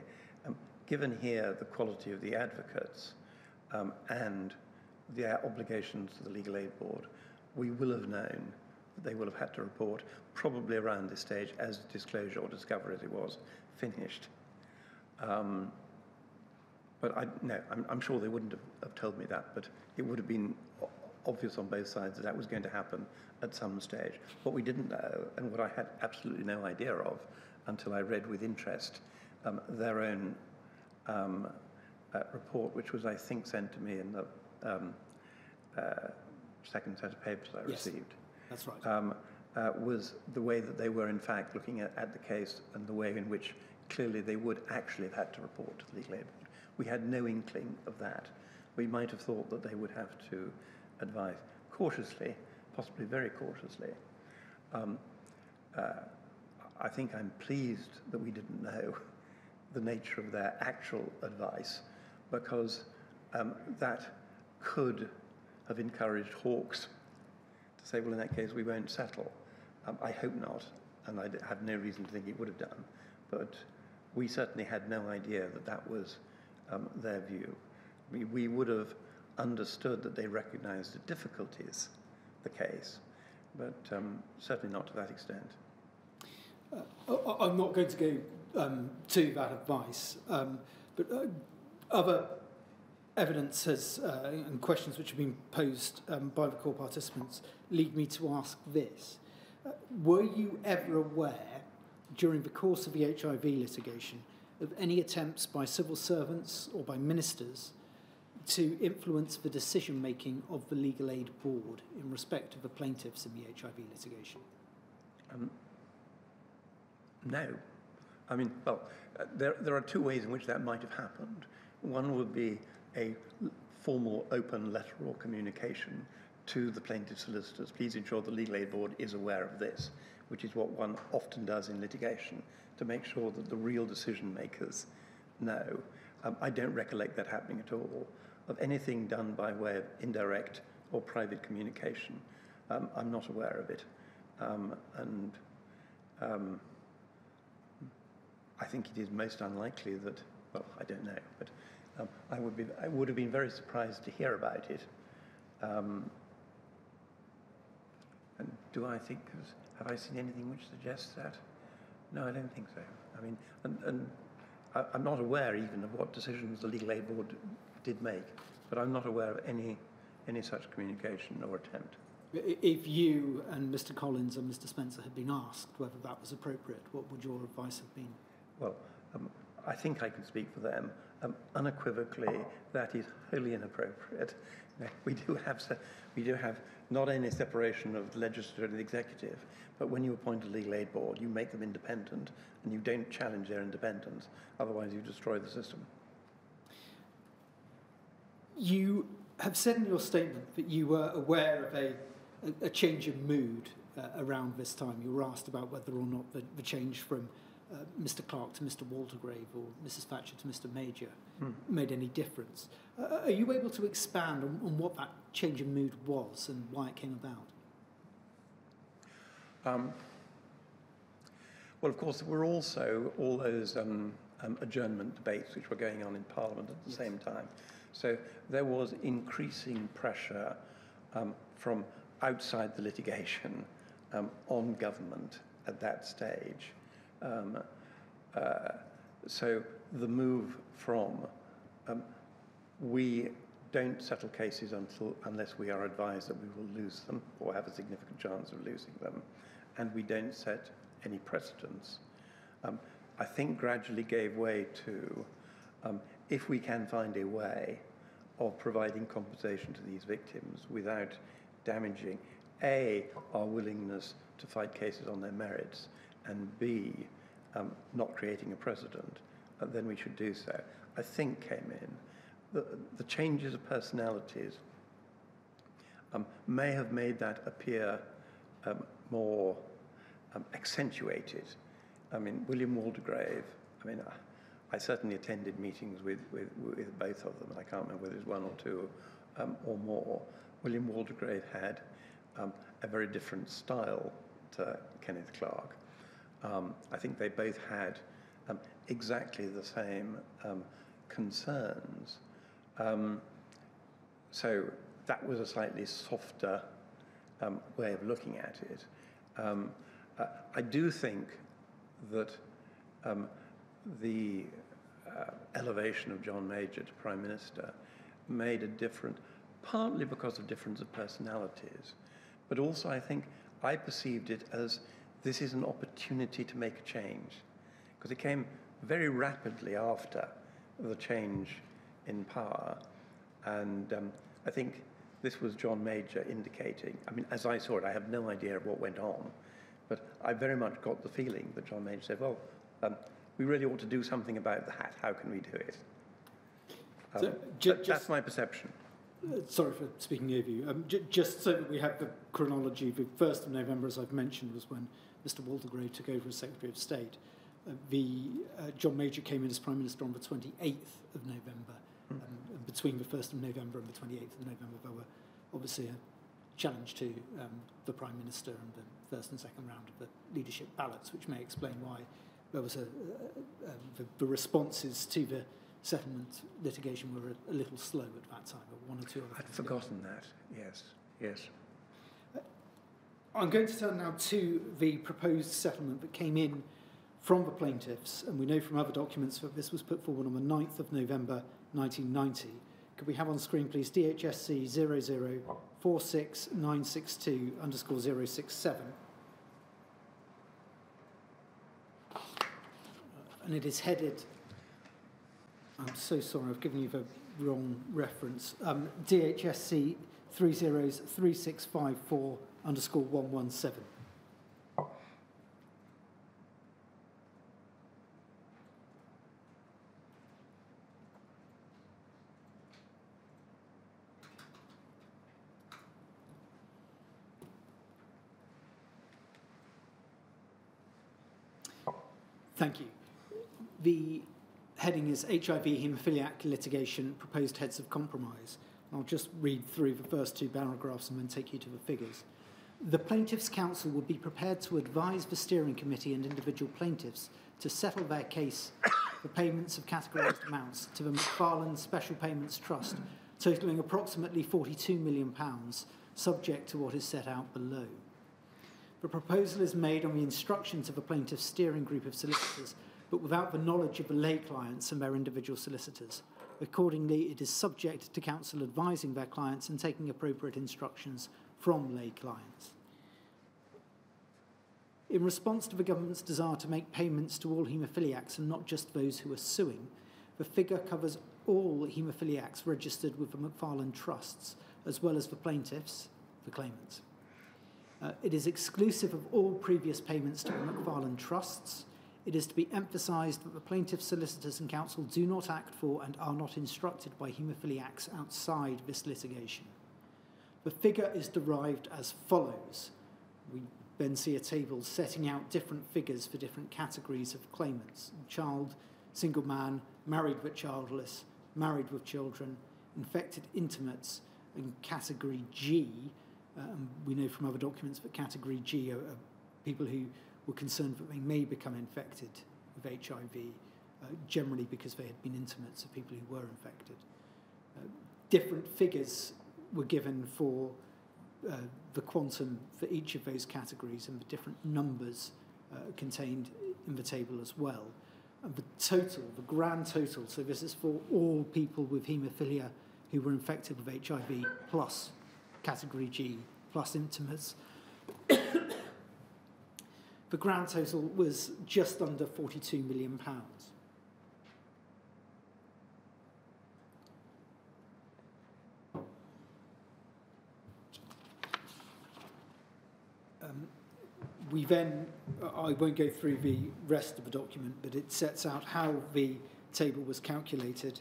Given here the quality of the advocates and their obligations to the Legal Aid Board, we will have known that they will have had to report probably around this stage as disclosure or discovery as it was finished. But I'm sure they wouldn't have told me that, but it would have been obvious on both sides that was going to happen at some stage. What we didn't know, and what I had absolutely no idea of until I read with interest their own report, which was, I think, sent to me in the second set of papers I received. That's right. Was the way that they were, in fact, looking at the case, and the way in which clearly they would actually have had to report to the Legal Aid Board. We had no inkling of that. We might have thought that they would have to advise cautiously, possibly very cautiously. I think I'm pleased that we didn't know the nature of their actual advice, because that could have encouraged hawks to say, well, in that case, we won't settle. I hope not, and I have no reason to think it would have done. But we certainly had no idea that that was their view. We would have understood that they recognized the difficulties, the case, but certainly not to that extent. I'm not going to go to that advice, but other evidence and questions which have been posed by the court participants lead me to ask this. Were you ever aware, during the course of the HIV litigation, of any attempts by civil servants or by ministers to influence the decision-making of the Legal Aid Board in respect of the plaintiffs in the HIV litigation? No. I mean, well, there are two ways in which that might have happened. One would be a formal open letter or communication to the plaintiff solicitors. Please ensure the Legal Aid Board is aware of this, which is what one often does in litigation, to make sure that the real decision makers know. I don't recollect that happening at all. Of anything done by way of indirect or private communication, I'm not aware of it. I think it is most unlikely that, well, I don't know, but I would have been very surprised to hear about it. And do I think, have I seen anything which suggests that? No, I don't think so. I mean, and I'm not aware even of what decisions the Legal Aid Board did make, but I'm not aware of any such communication or attempt. If you and Mr. Collins and Mr. Spencer had been asked whether that was appropriate, what would your advice have been? Well, I think I can speak for them. Unequivocally, that is wholly inappropriate. You know, we do have not only separation of the legislature and the executive, but when you appoint a legal aid board, you make them independent, and you don't challenge their independence. Otherwise, you destroy the system. You have said in your statement that you were aware of a change in mood around this time. You were asked about whether or not the change from Mr. Clark to Mr. Waldegrave or Mrs. Thatcher to Mr. Major made any difference. Are you able to expand on what that change in mood was and why it came about? Well, of course, there were also all those adjournment debates which were going on in Parliament at the same time. So there was increasing pressure from outside the litigation on government at that stage. So the move from we don't settle cases unless we are advised that we will lose them or have a significant chance of losing them, and we don't set any precedents, I think gradually gave way to if we can find a way of providing compensation to these victims without damaging A, our willingness to fight cases on their merits, and B, not creating a precedent, then we should do so. I think came in. The changes of personalities may have made that appear more accentuated. I mean, William Waldegrave, I mean, I certainly attended meetings with both of them, and I can't remember whether it was one or two or more. William Waldegrave had a very different style to Kenneth Clark. I think they both had exactly the same concerns. So that was a slightly softer way of looking at it. I do think that the elevation of John Major to Prime Minister made a difference, partly because of difference of personalities, but also I think I perceived it as this is an opportunity to make a change, because it came very rapidly after the change in power, and I think this was John Major indicating, I mean, as I saw it, I have no idea of what went on, but I very much got the feeling that John Major said, well, we really ought to do something about that. How can we do it? That's my perception. Sorry for speaking over you. Just so that we have the chronology, the 1st of November, as I've mentioned, was when Mr. Waldegrave took over as Secretary of State. John Major came in as Prime Minister on the 28th of November. And between the 1st of November and the 28th of November, there were obviously a challenge to the Prime Minister and the first and second round of the leadership ballots, which may explain why there was the responses to the settlement litigation were a little slow at that time, but one or two other things. I'd forgotten that, yes. I'm going to turn now to the proposed settlement that came in from the plaintiffs, and we know from other documents that this was put forward on the 9th of November 1990. Could we have on screen, please, DHSC 0046962_067. And it is headed, I'm so sorry, I've given you the wrong reference, DHSC 303654_117. Thank you. The heading is HIV haemophiliac litigation, proposed heads of compromise. I'll just read through the first two paragraphs and then take you to the figures. The Plaintiffs' Counsel would be prepared to advise the steering committee and individual plaintiffs to settle their case for payments of categorised amounts to the McFarlane Special Payments Trust, totalling approximately £42 million, subject to what is set out below. The proposal is made on the instructions of the plaintiff's steering group of solicitors, but without the knowledge of the lay clients and their individual solicitors. Accordingly, it is subject to counsel advising their clients and taking appropriate instructions from lay clients. In response to the government's desire to make payments to all haemophiliacs and not just those who are suing, the figure covers all haemophiliacs registered with the McFarlane Trusts, as well as the plaintiffs, the claimants. It is exclusive of all previous payments to the McFarlane Trusts. It is to be emphasised that the plaintiffs' solicitors and counsel do not act for and are not instructed by haemophiliacs outside this litigation. The figure is derived as follows. We then see a table setting out different figures for different categories of claimants: child, single man, married but childless, married with children, infected intimates, and category G. We know from other documents that category G are people who were concerned that they may become infected with HIV, generally because they had been intimates of people who were infected. Different figures were given for the quantum for each of those categories, and the different numbers contained in the table as well. And the total, the grand total, so this is for all people with haemophilia who were infected with HIV plus category G plus intimates. The grand total was just under £42 million. We then, I won't go through the rest of the document, but it sets out how the table was calculated,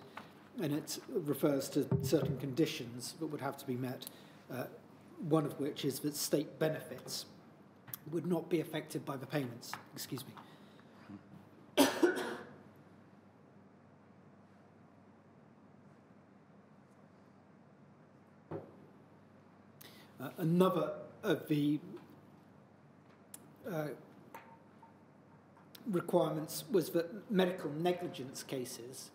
and it refers to certain conditions that would have to be met, one of which is that state benefits would not be affected by the payments. Excuse me. Another of the requirements was that medical negligence cases,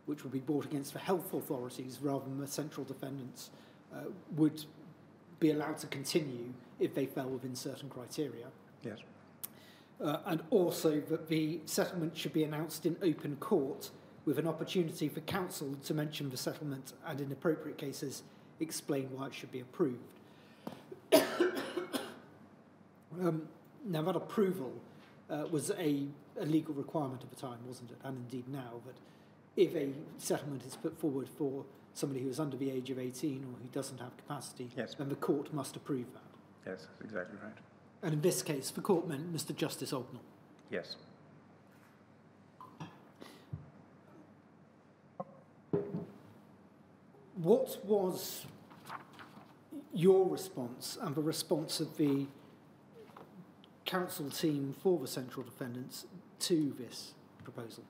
which would be brought against the health authorities rather than the central defendants, would be allowed to continue if they fell within certain criteria. Yes. And also that the settlement should be announced in open court with an opportunity for counsel to mention the settlement and, in appropriate cases, explain why it should be approved. Now, that approval was a legal requirement at the time, wasn't it? And indeed now, that if a settlement is put forward for somebody who is under the age of 18 or who doesn't have capacity, yes, then the court must approve that. Yes, that's exactly right. And in this case, the court meant Mr. Justice Ognall. Yes. What was your response and the response of the counsel team for the central defendants to this proposal?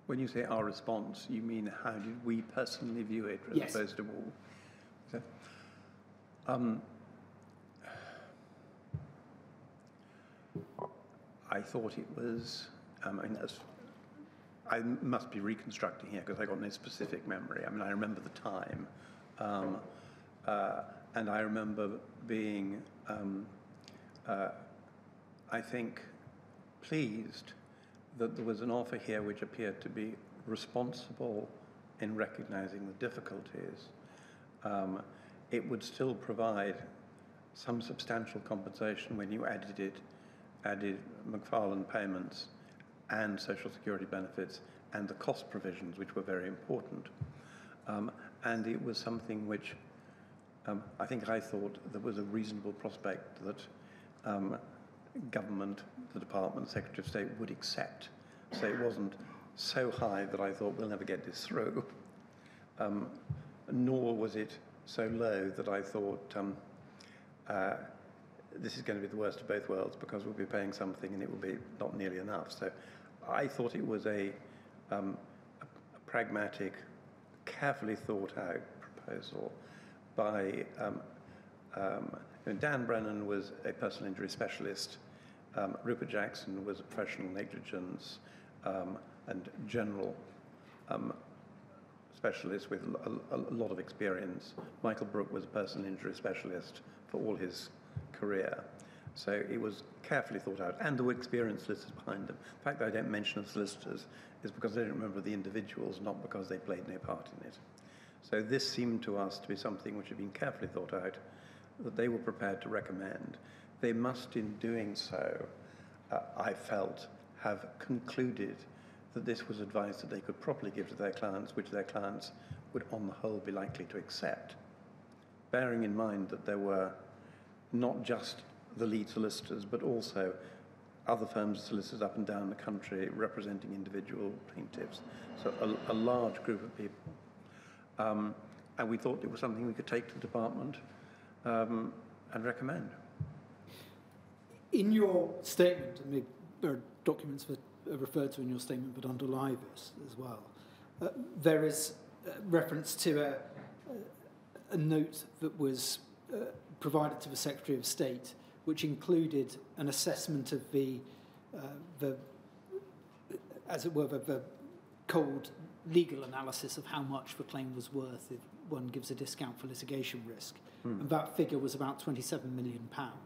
When you say our response, you mean how did we personally view it as yes. opposed to all? So, I thought it was, I must be reconstructing here because I got no specific memory. I mean, I remember the time, and I remember being, I think, pleased that there was an offer here which appeared to be responsible in recognizing the difficulties. It would still provide some substantial compensation when you added McFarlane payments and social security benefits and the cost provisions, which were very important. And it was something which I thought there was a reasonable prospect that government, the department, the Secretary of State would accept. So it wasn't so high that I thought we'll never get this through, nor was it so low that I thought this is going to be the worst of both worlds because we'll be paying something and it will be not nearly enough. So I thought it was a pragmatic, carefully thought out proposal, by Dan Brennan was a personal injury specialist. Rupert Jackson was a professional negligence and general specialist with a lot of experience. Michael Brook was a personal injury specialist for all his career. So it was carefully thought out, and there were experienced solicitors behind them. The fact that I don't mention the solicitors is because I don't remember the individuals, not because they played no part in it. So this seemed to us to be something which had been carefully thought out, that they were prepared to recommend. They must, in doing so, I felt, have concluded that this was advice that they could properly give to their clients, which their clients would, on the whole, be likely to accept, bearing in mind that there were not just the lead solicitors, but also other firms of solicitors up and down the country representing individual plaintiffs. So a large group of people. And we thought it was something we could take to the department and recommend. In your statement, and there are documents that are referred to in your statement but underlie this as well, there is reference to a note that was provided to the Secretary of State, which included an assessment of the as it were, the cold legal analysis of how much the claim was worth if one gives a discount for litigation risk. And that figure was about £27 million. And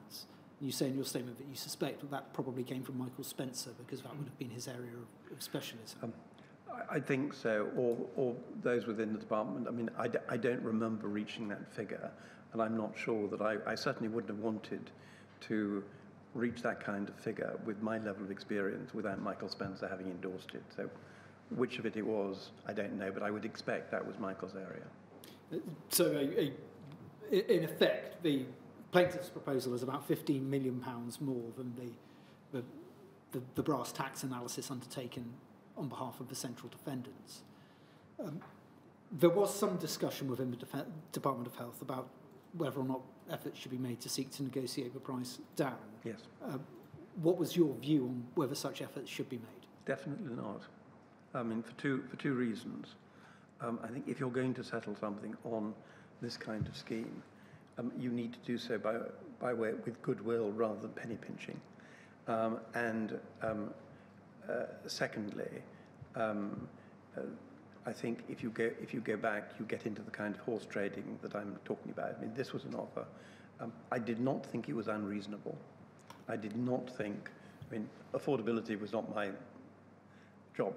you say in your statement that you suspect that probably came from Michael Spencer because that would have been his area of specialism. I think so, or those within the department. I mean, I don't remember reaching that figure, and I'm not sure that I certainly wouldn't have wanted to reach that kind of figure with my level of experience without Michael Spencer having endorsed it. So which of it was, I don't know, but I would expect that was Michael's area. So in effect, the plaintiff's proposal is about £15 million more than the brass tacks analysis undertaken on behalf of the central defendants. There was some discussion within the Department of Health about whether or not efforts should be made to seek to negotiate the price down. Yes. What was your view on whether such efforts should be made? Definitely not. I mean, for two reasons. I think if you're going to settle something on this kind of scheme, you need to do so by way with goodwill rather than penny pinching. Secondly, I think if you go back, you get into the kind of horse trading that I'm talking about. I mean, this was an offer. I did not think it was unreasonable. I did not think. I mean, affordability was not my job,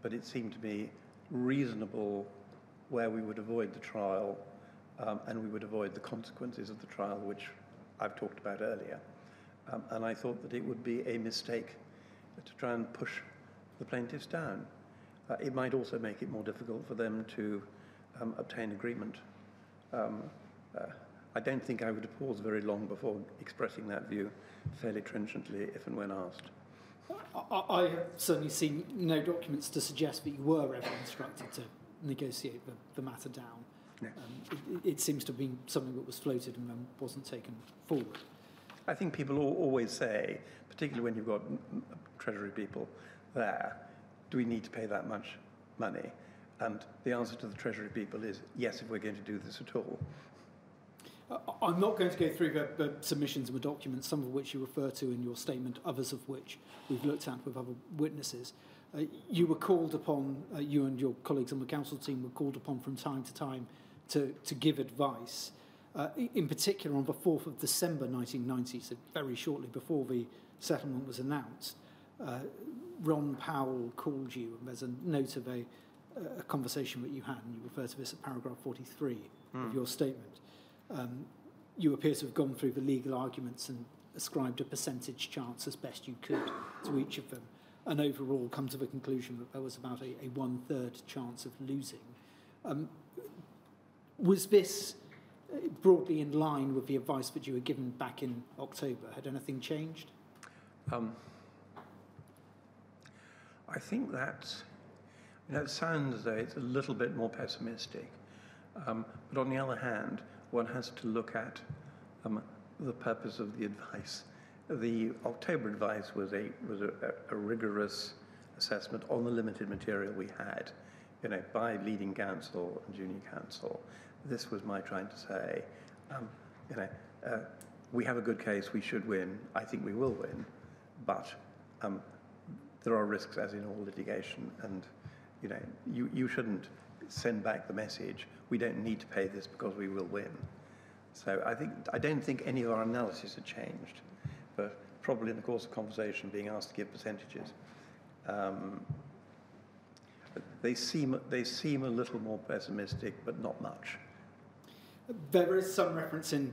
but it seemed to me reasonable where we would avoid the trial and we would avoid the consequences of the trial, which I've talked about earlier. And I thought that it would be a mistake to try and push the plaintiffs down. It might also make it more difficult for them to obtain agreement. I don't think I would have paused very long before expressing that view fairly trenchantly if and when asked. I have certainly seen no documents to suggest that you were ever instructed to negotiate the matter down. No. It seems to have been something that was floated and then wasn't taken forward. I think people always say, particularly when you've got Treasury people there, do we need to pay that much money? And the answer to the Treasury people is yes, if we're going to do this at all. I'm not going to go through the submissions and the documents, some of which you refer to in your statement, others of which we've looked at with other witnesses. You were called upon, you and your colleagues on the council team were called upon from time to time to give advice. In particular, on the 4th of December 1990, so very shortly before the settlement was announced, Ron Powell called you, and there's a note of a conversation that you had, and you refer to this at paragraph 43 of your statement. You appear to have gone through the legal arguments and ascribed a percentage chance as best you could to each of them, and overall come to the conclusion that there was about a 1/3 chance of losing. Was this broadly in line with the advice that you were given back in October? Had anything changed? I think that sounds as though it's a little bit more pessimistic. But on the other hand, one has to look at the purpose of the advice. The October advice was a rigorous assessment on the limited material we had. by leading counsel and junior counsel. This was my trying to say, we have a good case, we should win, I think we will win, but there are risks as in all litigation, and you shouldn't send back the message, we don't need to pay this because we will win. So I don't think any of our analysis had changed, but probably in the course of conversation being asked to give percentages. They seem a little more pessimistic, but not much. There is some reference in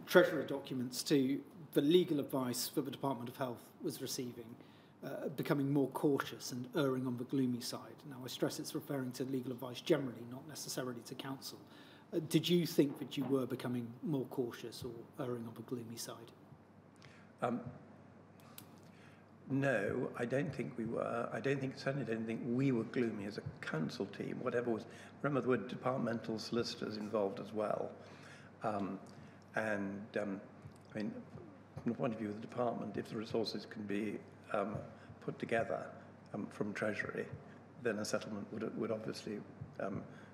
Treasury documents to the legal advice that the Department of Health was receiving, becoming more cautious and erring on the gloomy side. Now, I stress it's referring to legal advice generally, not necessarily to counsel. Did you think that you were becoming more cautious or erring on the gloomy side? No, I don't think we were. Certainly don't think we were gloomy as a counsel team, whatever was. Remember, there were departmental solicitors involved as well. I mean, from the point of view of the department, if the resources can be put together from Treasury, then a settlement would obviously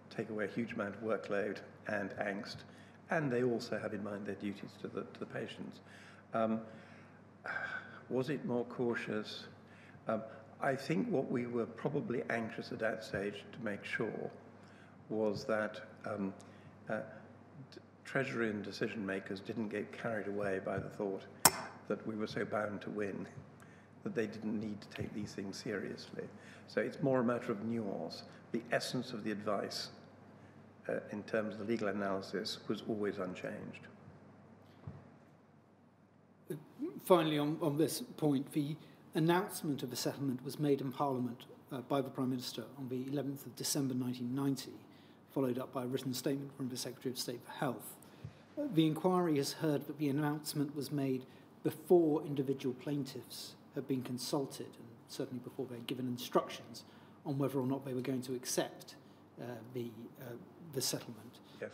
take away a huge amount of workload and angst, and they also have in mind their duties to the patients. Was it more cautious? I think what we were probably anxious at that stage to make sure was that Treasury and decision makers didn't get carried away by the thought that we were so bound to win that they didn't need to take these things seriously. So it's more a matter of nuance. The essence of the advice in terms of the legal analysis was always unchanged. Finally, on this point, the announcement of the settlement was made in Parliament by the Prime Minister on the 11th of December 1990, followed up by a written statement from the Secretary of State for Health. The inquiry has heard that the announcement was made before individual plaintiffs had been consulted, and certainly before they had given instructions on whether or not they were going to accept the settlement. Yes.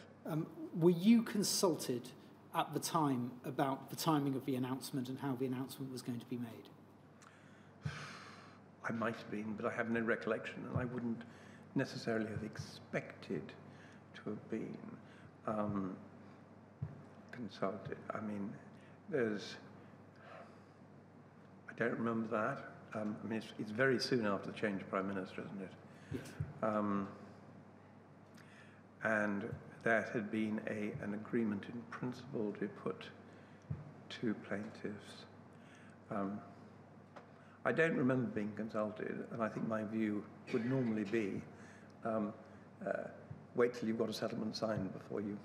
Were you consulted at the time about the timing of the announcement and how the announcement was going to be made? I might have been, but I have no recollection, and I wouldn't necessarily have expected to have been consulted. I mean, I don't remember that. I mean, it's very soon after the change of Prime Minister, isn't it? Yes. And that had been an agreement in principle to be put to plaintiffs. I don't remember being consulted, and I think my view would normally be wait till you've got a settlement signed before you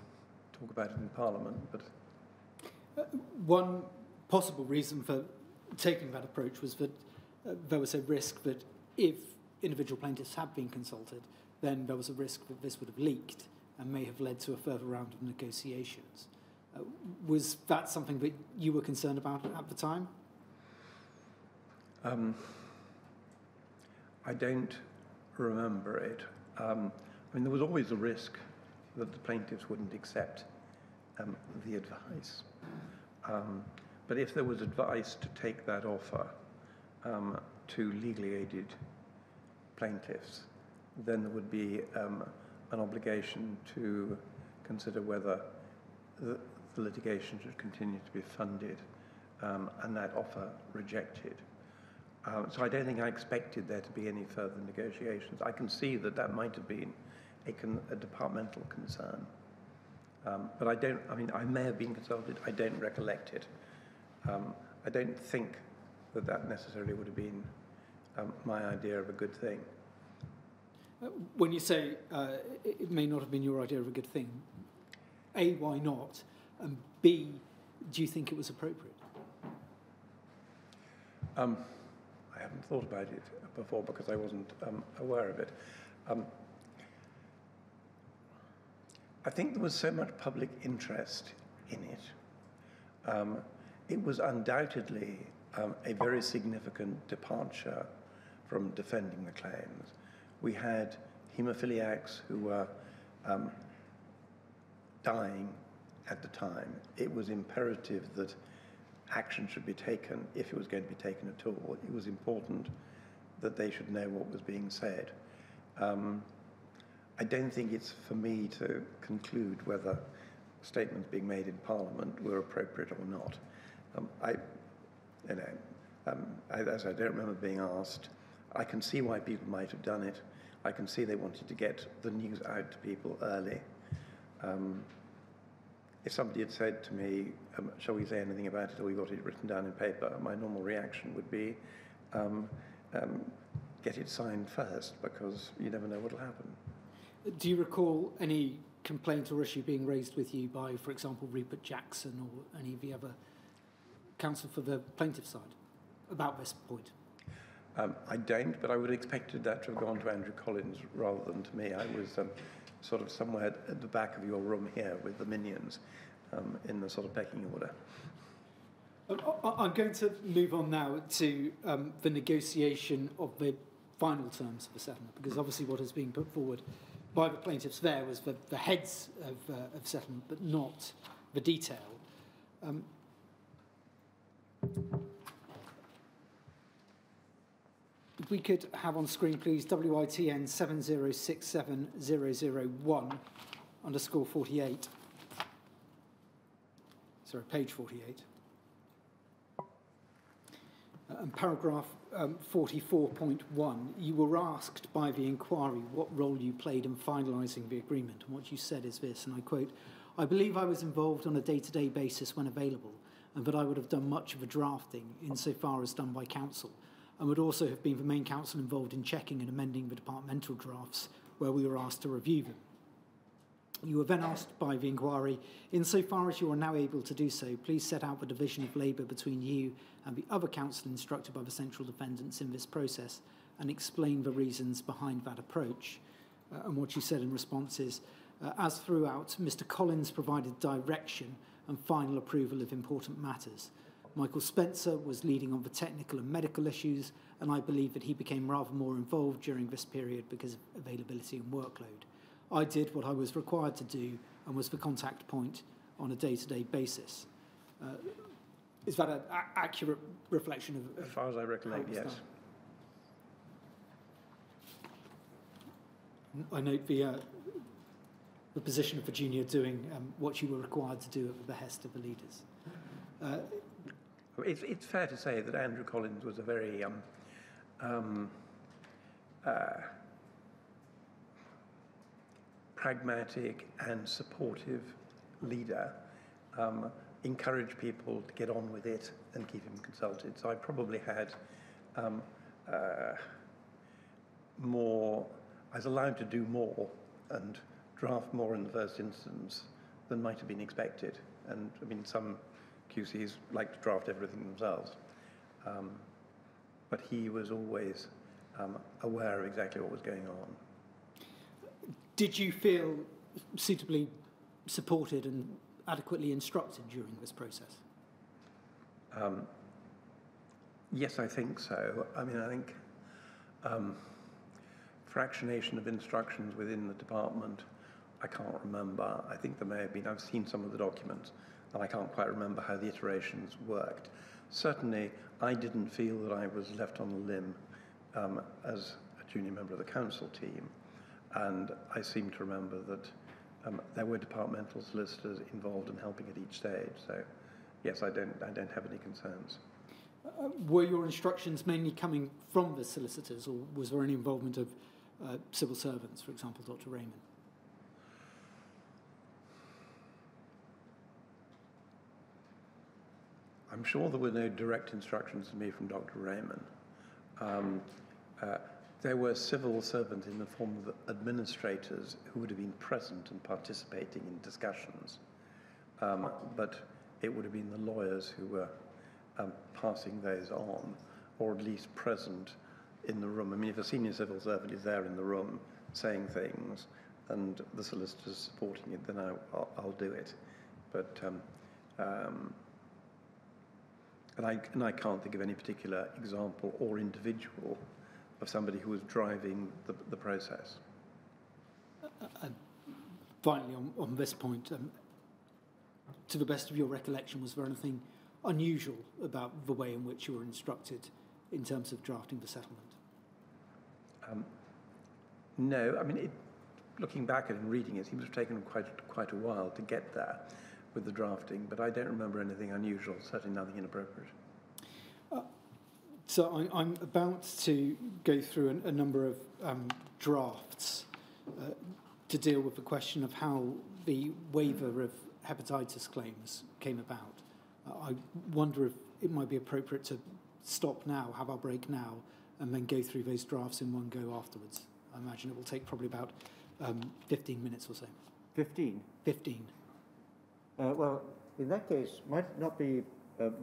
talk about it in Parliament. But one possible reason for taking that approach was that there was a risk that if individual plaintiffs had been consulted, then there was a risk that this would have leaked and may have led to a further round of negotiations. Was that something that you were concerned about at the time? I don't remember it. I mean, there was always a risk that the plaintiffs wouldn't accept the advice. But if there was advice to take that offer to legally aided plaintiffs, then there would be an obligation to consider whether the litigation should continue to be funded and that offer rejected. So I don't think I expected there to be any further negotiations. I can see that that might have been a departmental concern. But I may have been consulted, I don't recollect it. I don't think that necessarily would have been my idea of a good thing. When you say it may not have been your idea of a good thing, A, why not? And B, do you think it was appropriate? I haven't thought about it before because I wasn't aware of it. I think there was so much public interest in it. It was undoubtedly a very significant departure from defending the claims. We had haemophiliacs who were dying at the time. It was imperative that action should be taken if it was going to be taken at all. It was important that they should know what was being said. I don't think it's for me to conclude whether statements being made in Parliament were appropriate or not. As I don't remember being asked, I can see why people might have done it. I can see they wanted to get the news out to people early. If somebody had said to me, shall we say anything about it, or we got it written down in paper, my normal reaction would be, get it signed first, because you never know what will happen. Do you recall any complaint or issue being raised with you by, for example, Rupert Jackson or any of the other counsel for the plaintiff side about this point? I don't, but I would have expected that to have gone to Andrew Collins rather than to me. I was sort of somewhere at the back of your room here with the minions in the sort of pecking order. I'm going to move on now to the negotiation of the final terms of the settlement, because obviously what has been put forward by the plaintiffs there was the heads of settlement, but not the detail. If we could have on screen, please, WITN 7067001_48. Sorry, page 48. And paragraph 44.1, you were asked by the inquiry what role you played in finalising the agreement, and what you said is this, and I quote, "I believe I was involved on a day-to-day basis when available, and that I would have done much of the drafting insofar as done by counsel, and would also have been the main counsel involved in checking and amending the departmental drafts where we were asked to review them. You were then asked by the inquiry, insofar as you are now able to do so, please set out the division of labour between you and the other counsel instructed by the central defendants in this process, and explain the reasons behind that approach." And what you said in response is, as throughout, Mr. Collins provided direction and final approval of important matters. Michael Spencer was leading on the technical and medical issues, and I believe that he became rather more involved during this period because of availability and workload. I did what I was required to do and was the contact point on a day-to-day basis. Is that an accurate reflection of... As far as I recollect, yes. I note the position of Virginia doing what you were required to do at the behest of the leaders. It's fair to say that Andrew Collins was a very pragmatic and supportive leader, encouraged people to get on with it and keep him consulted. So I probably had more, I was allowed to do more and draft more in the first instance than might have been expected. And I mean, some QCs like to draft everything themselves. But he was always aware of exactly what was going on. Did you feel suitably supported and adequately instructed during this process? Yes, I think so. I mean, I think fractionation of instructions within the department, I can't remember. I think there may have been, I've seen some of the documents, and I can't quite remember how the iterations worked. Certainly, I didn't feel that I was left on a limb as a junior member of the council team. And I seem to remember that there were departmental solicitors involved in helping at each stage. So, yes, I don't have any concerns. Were your instructions mainly coming from the solicitors, or was there any involvement of civil servants, for example, Dr. Raymond? I'm sure there were no direct instructions to me from Dr. Raymond. There were civil servants in the form of administrators who would have been present and participating in discussions, but it would have been the lawyers who were passing those on, or at least present in the room. I mean, if a senior civil servant is there in the room saying things and the solicitor's supporting it, then I'll do it. But and I can't think of any particular example or individual of somebody who was driving the process. Finally, on this point, to the best of your recollection, was there anything unusual about the way in which you were instructed in terms of drafting the settlement? No, I mean, looking back at it and reading it, seems to have taken quite a while to get there with the drafting, but I don't remember anything unusual, certainly nothing inappropriate. So I'm about to go through a number of drafts to deal with the question of how the waiver of hepatitis claims came about. I wonder if it might be appropriate to stop now, have our break now, and then go through those drafts in one go afterwards. I imagine it will take probably about 15 minutes or so. 15? 15. Well, in that case, might not be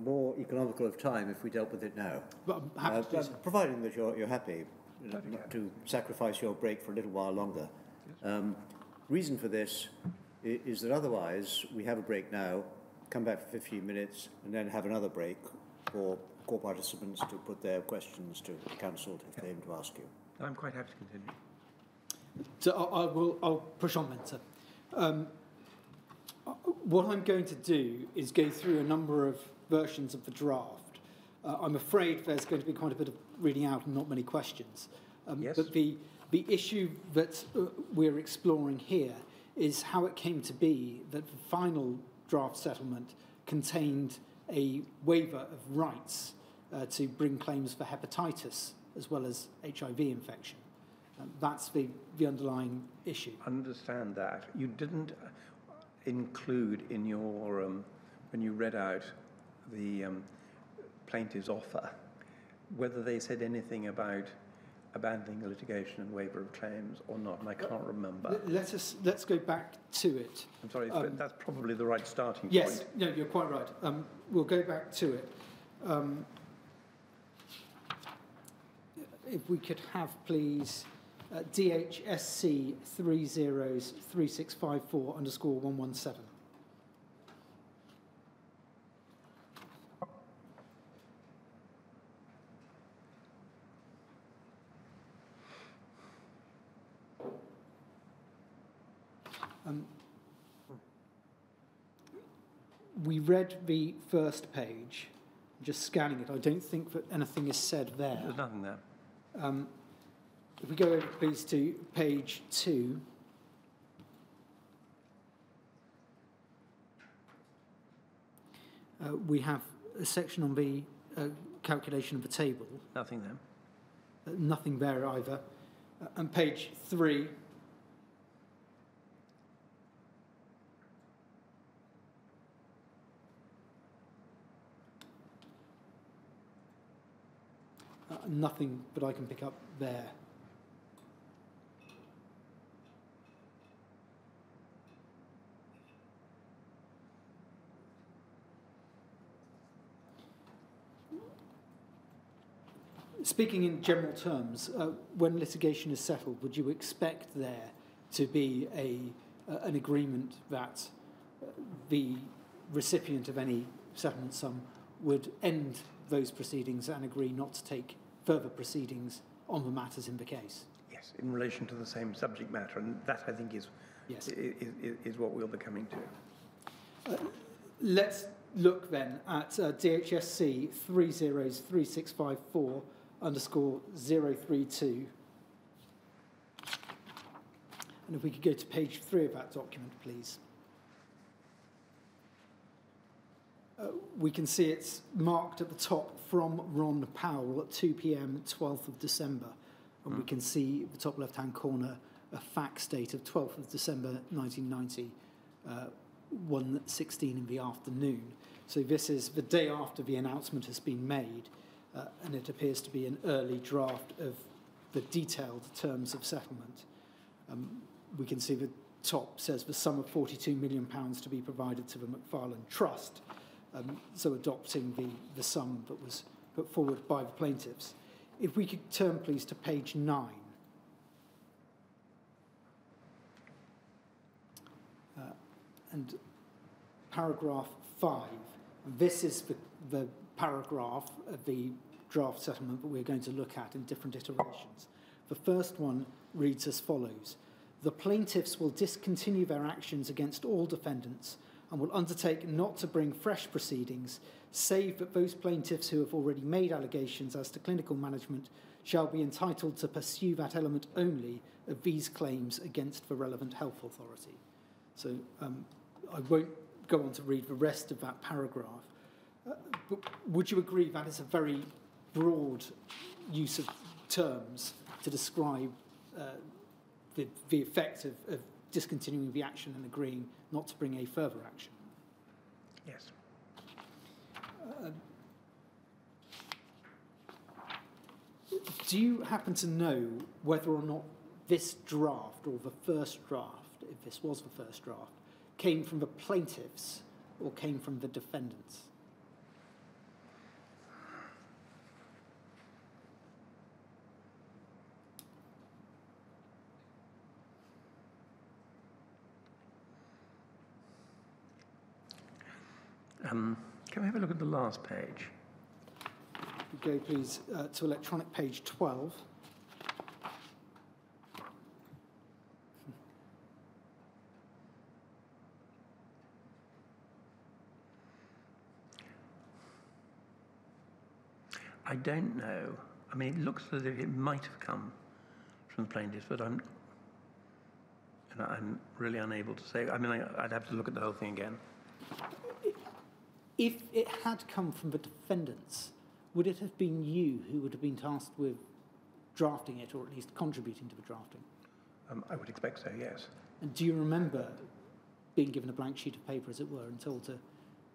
more economical of time if we dealt with it now. But I'm happy to do so. Providing that you're happy not to sacrifice your break for a little while longer. Yes. Reason for this is that otherwise we have a break now, come back for 15 minutes, and then have another break for core participants to put their questions to the council if they aim to ask you. I'm quite happy to continue. So I'll push on then, sir. What I'm going to do is go through a number of versions of the draft. I'm afraid there's going to be quite a bit of reading out and not many questions. Yes. But the issue that we're exploring here is how it came to be that the final draft settlement contained a waiver of rights to bring claims for hepatitis as well as HIV infection. That's the underlying issue. Understand that. You didn't include in your, when you read out the plaintiff's offer, whether they said anything about abandoning litigation and waiver of claims or not, and I can't remember. Let's go back to it. I'm sorry, that's probably the right starting point. Yes, no, you're quite right. We'll go back to it. If we could have, please, DHSC 303654_117. We read the first page, just scanning it. I don't think that anything is said there. There's nothing there. If we go over, please, to page 2. We have a section on the calculation of the table. Nothing there. Nothing there either. And page 3. Nothing that I can pick up there. Speaking in general terms, when litigation is settled, would you expect there to be an agreement that the recipient of any settlement sum would end those proceedings and agree not to take further proceedings on the matters in the case? Yes, in relation to the same subject matter, and that I think is what we'll be coming to. Let's look then at DHSC 303654_032. And if we could go to page 3 of that document, please. We can see it's marked at the top from Ron Powell at 2 p.m. 12th of December. And we can see the top left-hand corner a fax date of 12th of December 1990, 1:16 in the afternoon. So this is the day after the announcement has been made, and it appears to be an early draft of the detailed terms of settlement. We can see the top says the sum of £42 million to be provided to the McFarlane Trust, so adopting the sum that was put forward by the plaintiffs. If we could turn, please, to page 9. And paragraph 5. This is the paragraph of the draft settlement that we're going to look at in different iterations. The first one reads as follows. The plaintiffs will discontinue their actions against all defendants and will undertake not to bring fresh proceedings, save that those plaintiffs who have already made allegations as to clinical management shall be entitled to pursue that element only of these claims against the relevant health authority. So I won't go on to read the rest of that paragraph. But would you agree that is a very broad use of terms to describe the effect of discontinuing the action and agreeing not to bring a further action? Yes. Do you happen to know whether or not this draft, or the first draft, if this was the first draft, came from the plaintiffs or came from the defendants? Can we have a look at the last page? Go, please, to electronic page 12. I don't know. I mean, it looks as if it might have come from the plaintiffs, but I'm really unable to say. I mean, I'd have to look at the whole thing again. If it had come from the defendants, would it have been you who would have been tasked with drafting it, or at least contributing to the drafting? I would expect so, yes. And do you remember being given a blank sheet of paper, as it were, and told to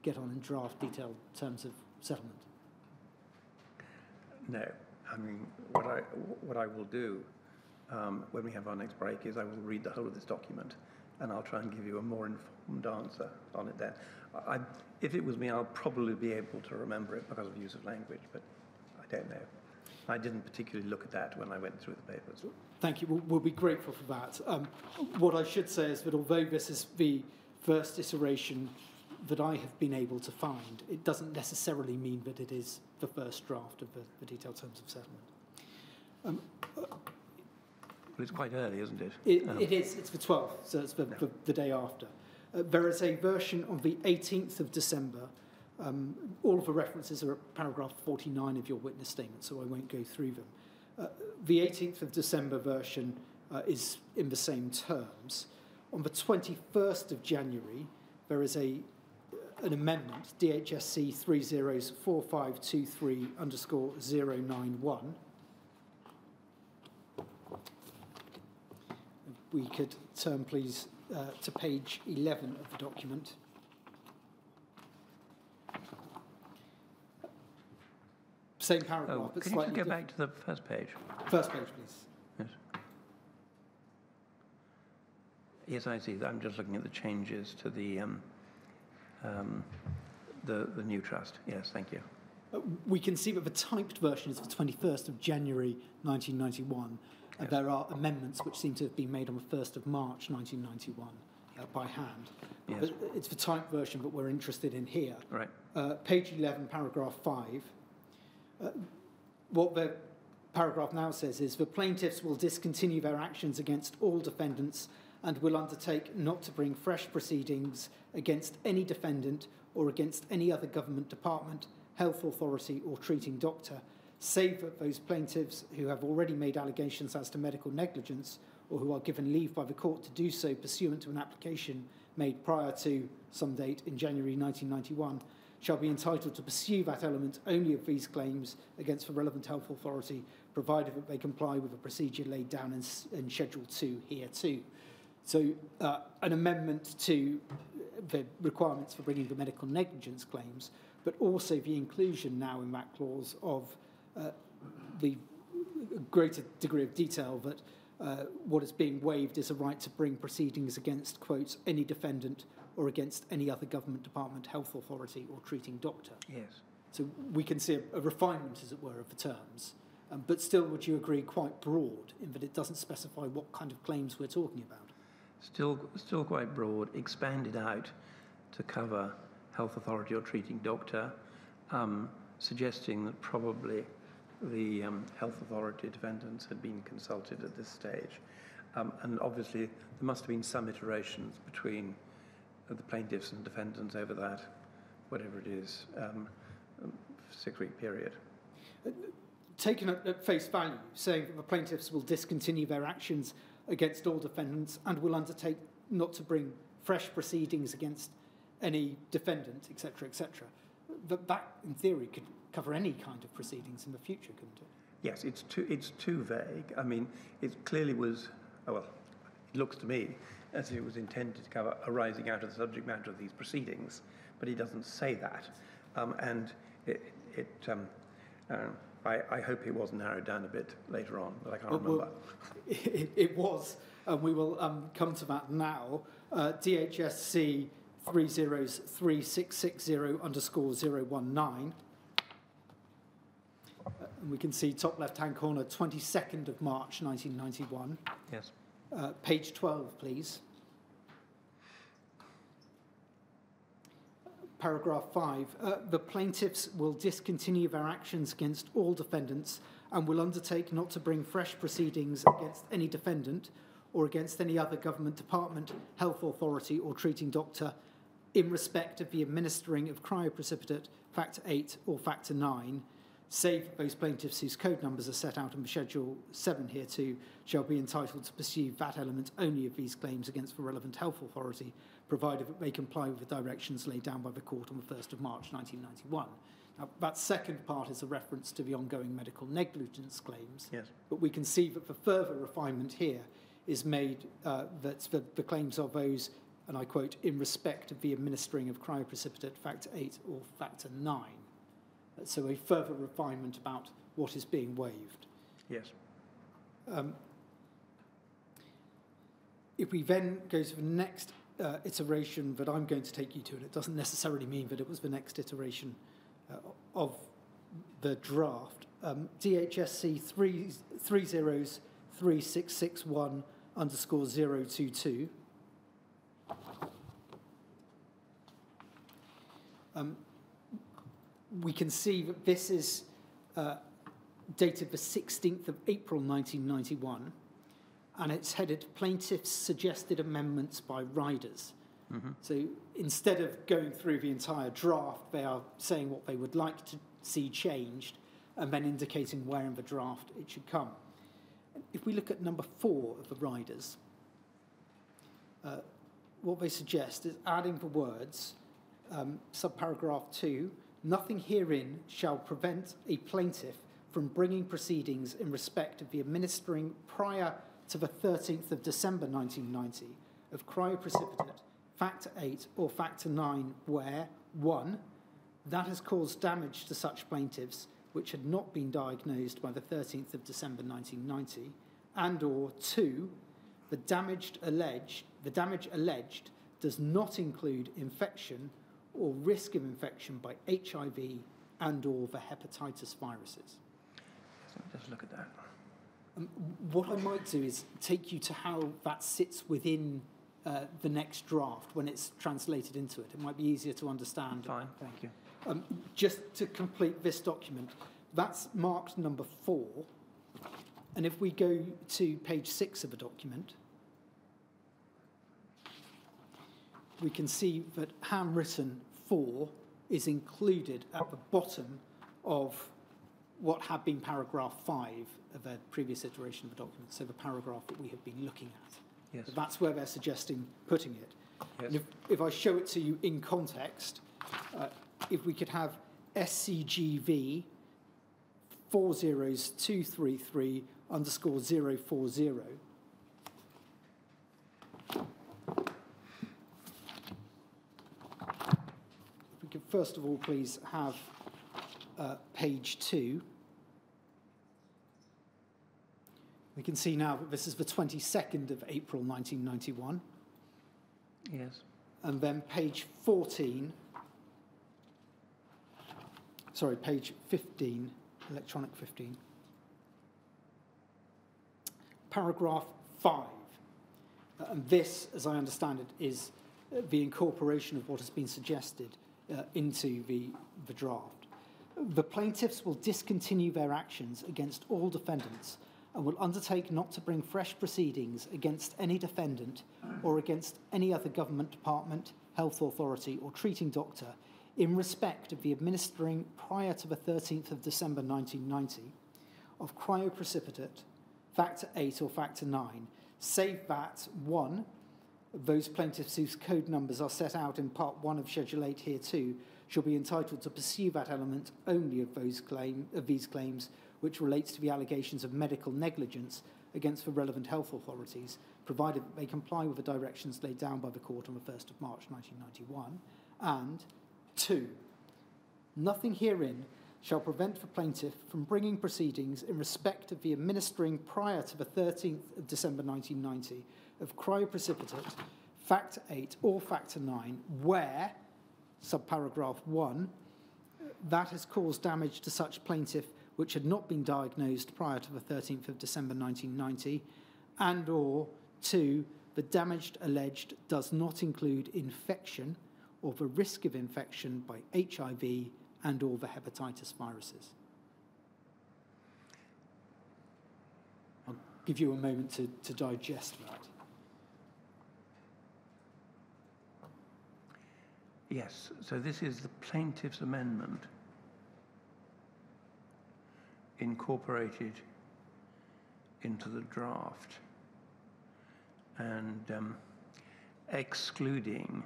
get on and draft detailed terms of settlement? No. I mean, what I will do when we have our next break is I will read the whole of this document, and I'll try and give you a more informed answer on it then. If it was me, I'll probably be able to remember it because of use of language, but I don't know. I didn't particularly look at that when I went through the papers. Thank you. We'll be grateful for that. What I should say is that although this is the first iteration that I have been able to find, it doesn't necessarily mean that it is the first draft of the detailed terms of settlement. Well, it's quite early, isn't it? It is. It's the 12th, so it's the day after. There is a version on the 18th of December. All of the references are at paragraph 49 of your witness statement, so I won't go through them. The 18th of December version is in the same terms. On the 21st of January, there is an amendment, DHSC 304523_091. We could turn, please, to page 11 of the document. Same paragraph, but can slightly you just go back to the first page? First page, please. Yes. Yes, I see. I'm just looking at the changes to the new trust. Yes, thank you. We can see that the typed version is the 21st of January 1991. Yes. There are amendments which seem to have been made on the 1st of March 1991 by hand. Yes. But it's the typed version that we're interested in here. Right. Page 11, paragraph 5. What the paragraph now says is the plaintiffs will discontinue their actions against all defendants and will undertake not to bring fresh proceedings against any defendant or against any other government department, health authority or treating doctor, save that those plaintiffs who have already made allegations as to medical negligence or who are given leave by the court to do so pursuant to an application made prior to some date in January 1991 shall be entitled to pursue that element only of these claims against the relevant health authority, provided that they comply with the procedure laid down in Schedule 2 here too. So an amendment to the requirements for bringing the medical negligence claims, but also the inclusion now in that clause of the greater degree of detail that what is being waived is a right to bring proceedings against, quote, any defendant or against any other government department, health authority or treating doctor. Yes. So we can see a refinement, as it were, of the terms. But still, would you agree, quite broad in that it doesn't specify what kind of claims we're talking about? Still quite broad, expanded out to cover health authority or treating doctor, suggesting that probably the health authority defendants had been consulted at this stage. And obviously, there must have been some iterations between the plaintiffs and defendants over that, whatever it is, 6-week period. taken at face value, saying that the plaintiffs will discontinue their actions against all defendants and will undertake not to bring fresh proceedings against any defendant, etc., etc. That, in theory, could cover any kind of proceedings in the future, couldn't it? Yes, it's too vague. I mean, it clearly was, well, it looks to me as if it was intended to cover arising out of the subject matter of these proceedings, but he doesn't say that. I hope it was narrowed down a bit later on, but I can't remember. Well, it was, and we will come to that now. DHSC 303660_019. And we can see top left-hand corner, 22nd of March, 1991. Yes. Page 12, please. Paragraph 5. The plaintiffs will discontinue their actions against all defendants and will undertake not to bring fresh proceedings against any defendant or against any other government department, health authority or treating doctor in respect of the administering of cryoprecipitate Factor 8 or Factor 9, save those plaintiffs whose code numbers are set out in Schedule 7 hereto shall be entitled to pursue that element only of these claims against the relevant health authority, provided that they comply with the directions laid down by the court on the 1st of March 1991. Now, that second part is a reference to the ongoing medical negligence claims, yes. But we can see that the further refinement here is made that the claims are those, and I quote, in respect of the administering of cryoprecipitate Factor 8 or Factor 9. So a further refinement about what is being waived. Yes. If we then go to the next iteration that I'm going to take you to, and it doesn't necessarily mean that it was the next iteration of the draft, DHSC 303661_022. We can see that this is dated the 16th of April 1991, and it's headed Plaintiffs' Suggested Amendments by Riders. Mm-hmm. So instead of going through the entire draft, they are saying what they would like to see changed and then indicating where in the draft it should come. If we look at number 4 of the Riders, what they suggest is adding the words, subparagraph 2, nothing herein shall prevent a plaintiff from bringing proceedings in respect of the administering prior to the 13th of December 1990 of cryoprecipitate Factor 8 or Factor 9 where, 1, that has caused damage to such plaintiffs which had not been diagnosed by the 13th of December 1990, and or 2, the damage alleged does not include infection or risk of infection by HIV and or the hepatitis viruses. Just look at that. What I might do is take you to how that sits within the next draft when it's translated into it. It might be easier to understand. Fine, thank you. Just to complete this document, that's marked number 4. And if we go to page 6 of the document, we can see that handwritten 4 is included at the bottom of what had been paragraph 5 of a previous iteration of the document, so the paragraph that we have been looking at. Yes. That's where they're suggesting putting it. Yes. And if I show it to you in context, if we could have SCGV 40233_040. If we could first of all please have page 2. We can see now that this is the 22nd of April 1991. Yes. And then page 14, sorry, page 15, electronic 15. Paragraph 5. And this, as I understand it, is the incorporation of what has been suggested into the draft. The plaintiffs will discontinue their actions against all defendants and will undertake not to bring fresh proceedings against any defendant or against any other government department, health authority or treating doctor in respect of the administering prior to the 13th of December 1990 of cryoprecipitate, factor 8 or factor 9, save that 1, those plaintiffs whose code numbers are set out in Part 1 of Schedule 8 here too, shall be entitled to pursue that element only of these claims which relates to the allegations of medical negligence against the relevant health authorities, provided that they comply with the directions laid down by the court on the 1st of March 1991. And 2, nothing herein shall prevent the plaintiff from bringing proceedings in respect of the administering prior to the 13th of December 1990 of cryoprecipitate, factor 8 or factor 9, where, subparagraph 1, that has caused damage to such plaintiff which had not been diagnosed prior to the 13th of December 1990, and or 2, the damage alleged does not include infection or the risk of infection by HIV and or the hepatitis viruses. I'll give you a moment to digest that. Yes, so this is the plaintiff's amendment incorporated into the draft and excluding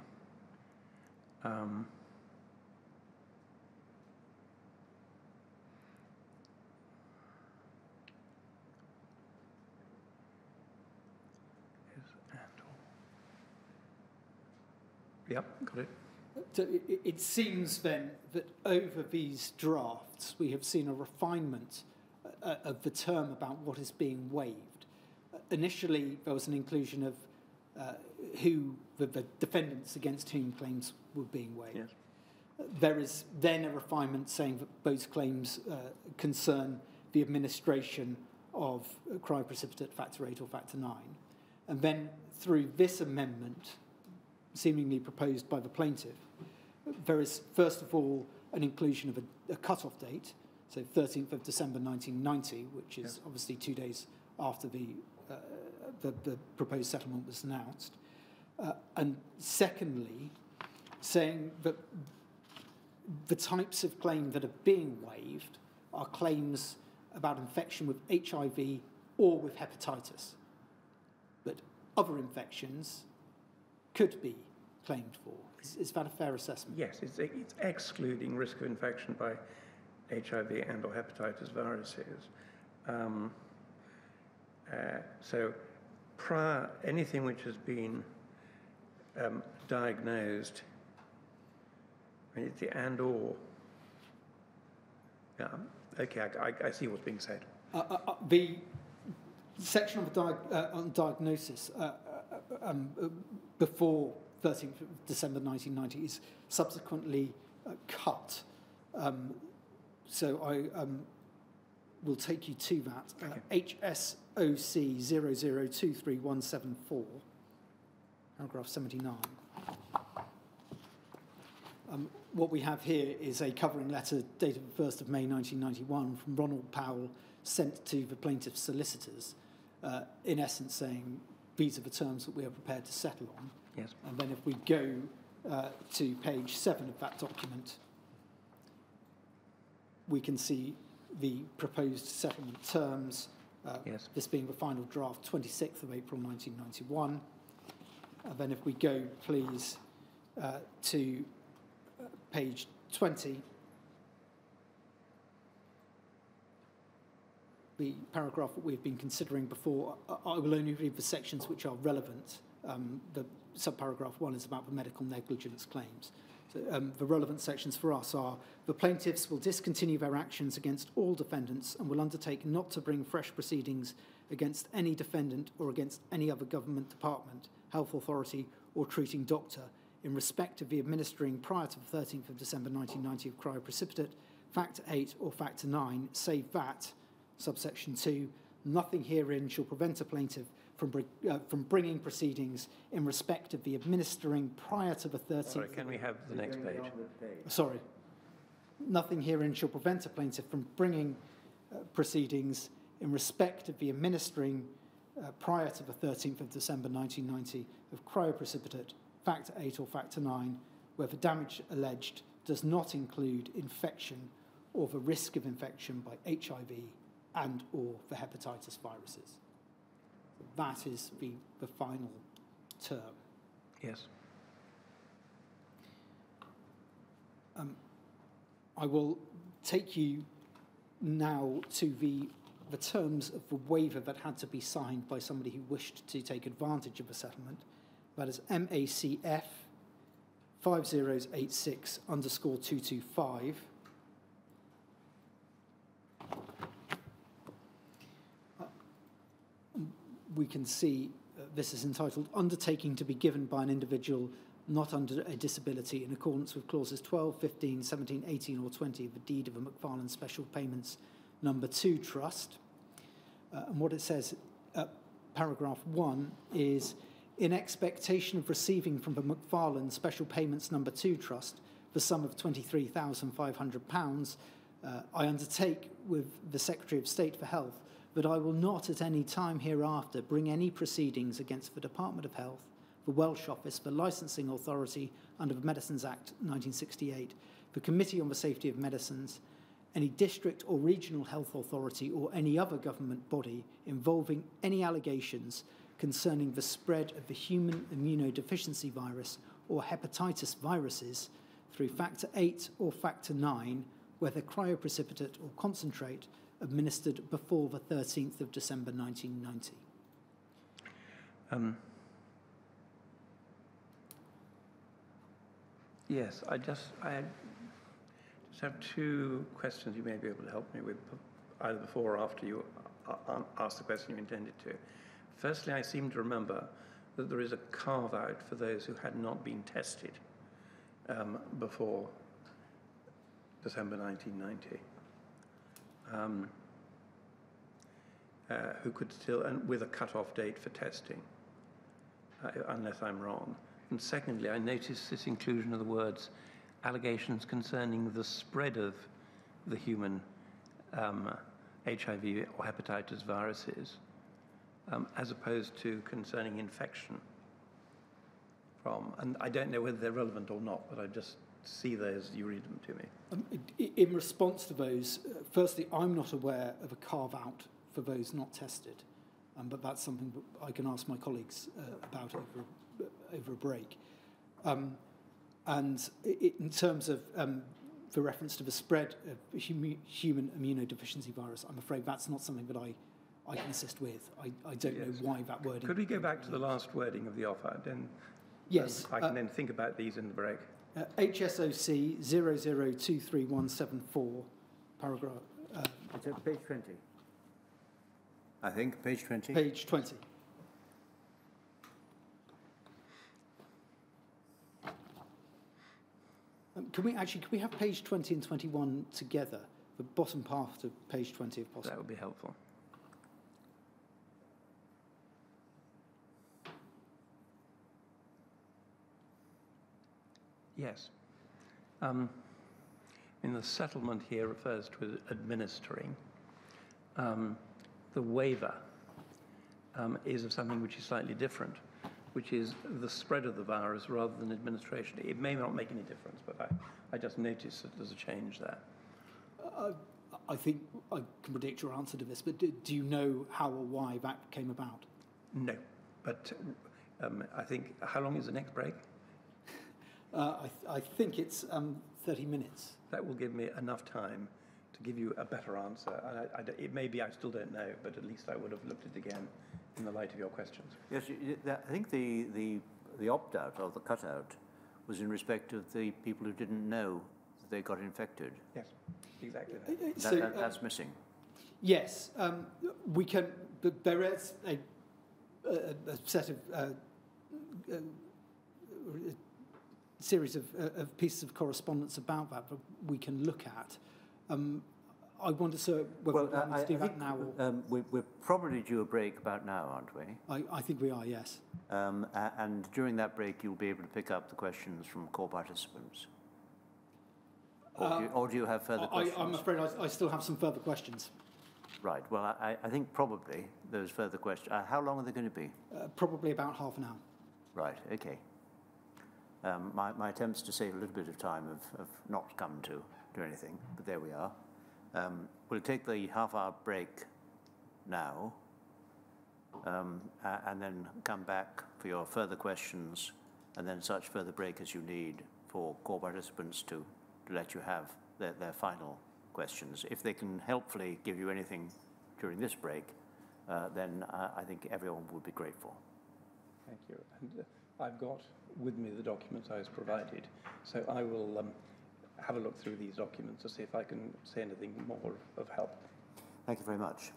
Yep, got it. So it seems then that over these drafts we have seen a refinement of the term about what is being waived. Initially there was an inclusion of who the defendants against whom claims were being waived. Yes. There is then a refinement saying that those claims concern the administration of cryoprecipitate factor 8 or factor 9. And then through this amendment, seemingly proposed by the plaintiff, there is first of all an inclusion of a cut-off date, so 13th of December 1990, which is obviously 2 days after the proposed settlement was announced. And secondly, saying that the types of claim that are being waived are claims about infection with HIV or with hepatitis. But other infections could be claimed for. Is that a fair assessment? Yes, it's excluding risk of infection by HIV and or hepatitis viruses. So prior, anything which has been diagnosed, I mean, it's the and or. Yeah, okay, I see what's being said. The section on diagnosis before 13th of December 1990 is subsequently cut. So I will take you to that. HSOC 0023174, paragraph 79. What we have here is a covering letter dated the 1st of May 1991 from Ronald Powell, sent to the plaintiff's solicitors, in essence saying, these are the terms that we are prepared to settle on. Yes. And then if we go to page 7 of that document, we can see the proposed settlement terms, yes. This being the final draft, 26th of April 1991. And then if we go, please, to page 20, the paragraph that we've been considering before, I will only read the sections which are relevant. The subparagraph 1 is about the medical negligence claims. So, the relevant sections for us are: the plaintiffs will discontinue their actions against all defendants and will undertake not to bring fresh proceedings against any defendant or against any other government department, health authority or treating doctor in respect of the administering prior to the 13th of December 1990 of cryoprecipitate, factor 8 or factor 9, save that, subsection 2, nothing herein shall prevent a plaintiff from bringing proceedings in respect of the administering prior to the 13th... Sorry, can we have the next page? Sorry. Nothing herein shall prevent a plaintiff from bringing proceedings in respect of the administering prior to the 13th of December 1990 of cryoprecipitate, factor 8 or factor 9, where the damage alleged does not include infection or the risk of infection by HIV and or for hepatitis viruses. That is the final term. Yes. I will take you now to the terms of the waiver that had to be signed by somebody who wished to take advantage of a settlement. That is MACF 5086_225. We can see this is entitled Undertaking to be given by an individual not under a disability in accordance with clauses 12, 15, 17, 18 or 20 of the deed of a McFarlane Special Payments Number 2 Trust. And what it says, paragraph 1, is in expectation of receiving from the McFarlane Special Payments Number 2 Trust the sum of £23,500, I undertake with the Secretary of State for Health that I will not at any time hereafter bring any proceedings against the Department of Health, the Welsh Office, the Licensing Authority under the Medicines Act 1968, the Committee on the Safety of Medicines, any district or regional health authority or any other government body involving any allegations concerning the spread of the human immunodeficiency virus or hepatitis viruses through factor 8 or factor 9, whether cryoprecipitate or concentrate, administered before the 13th of December 1990. Yes, I just have two questions you may be able to help me with, either before or after you ask the question you intended to. Firstly, I seem to remember that there is a carve-out for those who had not been tested before December 1990. Who could still, and with a cut-off date for testing, unless I'm wrong. And secondly, I noticed this inclusion of the words allegations concerning the spread of the human HIV or hepatitis viruses, as opposed to concerning infection from, and I don't know whether they're relevant or not, but I just see those as you read them to me. In response to those, firstly, I'm not aware of a carve-out for those not tested, but that's something that I can ask my colleagues about over a break. And in terms of the reference to the spread of human immunodeficiency virus, I'm afraid that's not something that I can assist with. I don't know why that wording... Could we go back to the last wording of the offer? Then yes. I can then think about these in the break. HSOC 0023174, paragraph... It's at page 20. I think, page 20. Page 20. Can we have page 20 and 21 together, the bottom part of page 20 if possible? That would be helpful. Yes. The settlement here refers to administering. The waiver is of something which is slightly different, which is the spread of the virus rather than administration. It may not make any difference, but I just noticed that there's a change there. I think I can predict your answer to this, but do you know how or why that came about? No, but I think, how long is the next break? I think it's 30 minutes. That will give me enough time to give you a better answer. It may be I still don't know, but at least I would have looked at it again in the light of your questions. Yes, I think the opt-out or the cutout was in respect of the people who didn't know that they got infected. Yes, exactly. That's missing. Yes, we can. But there is a set of series of pieces of correspondence about that we can look at. I wonder, sir, whether we want to do that now. We're probably due a break about now, aren't we? I think we are, yes. And during that break, you'll be able to pick up the questions from core participants. Or do you have further questions? I'm afraid I still have some further questions. Right. Well, I think probably those further questions. How long are they going to be? Probably about half an hour. Right. Okay. My attempts to save a little bit of time have not come to do anything, but there we are. We'll take the half-hour break now, and then come back for your further questions, and then such further break as you need for core participants to let you have their final questions. If they can helpfully give you anything during this break, then I think everyone would be grateful. Thank you. And I've got with me the documents I was provided, so I will have a look through these documents to see if I can say anything more of help. Thank you very much.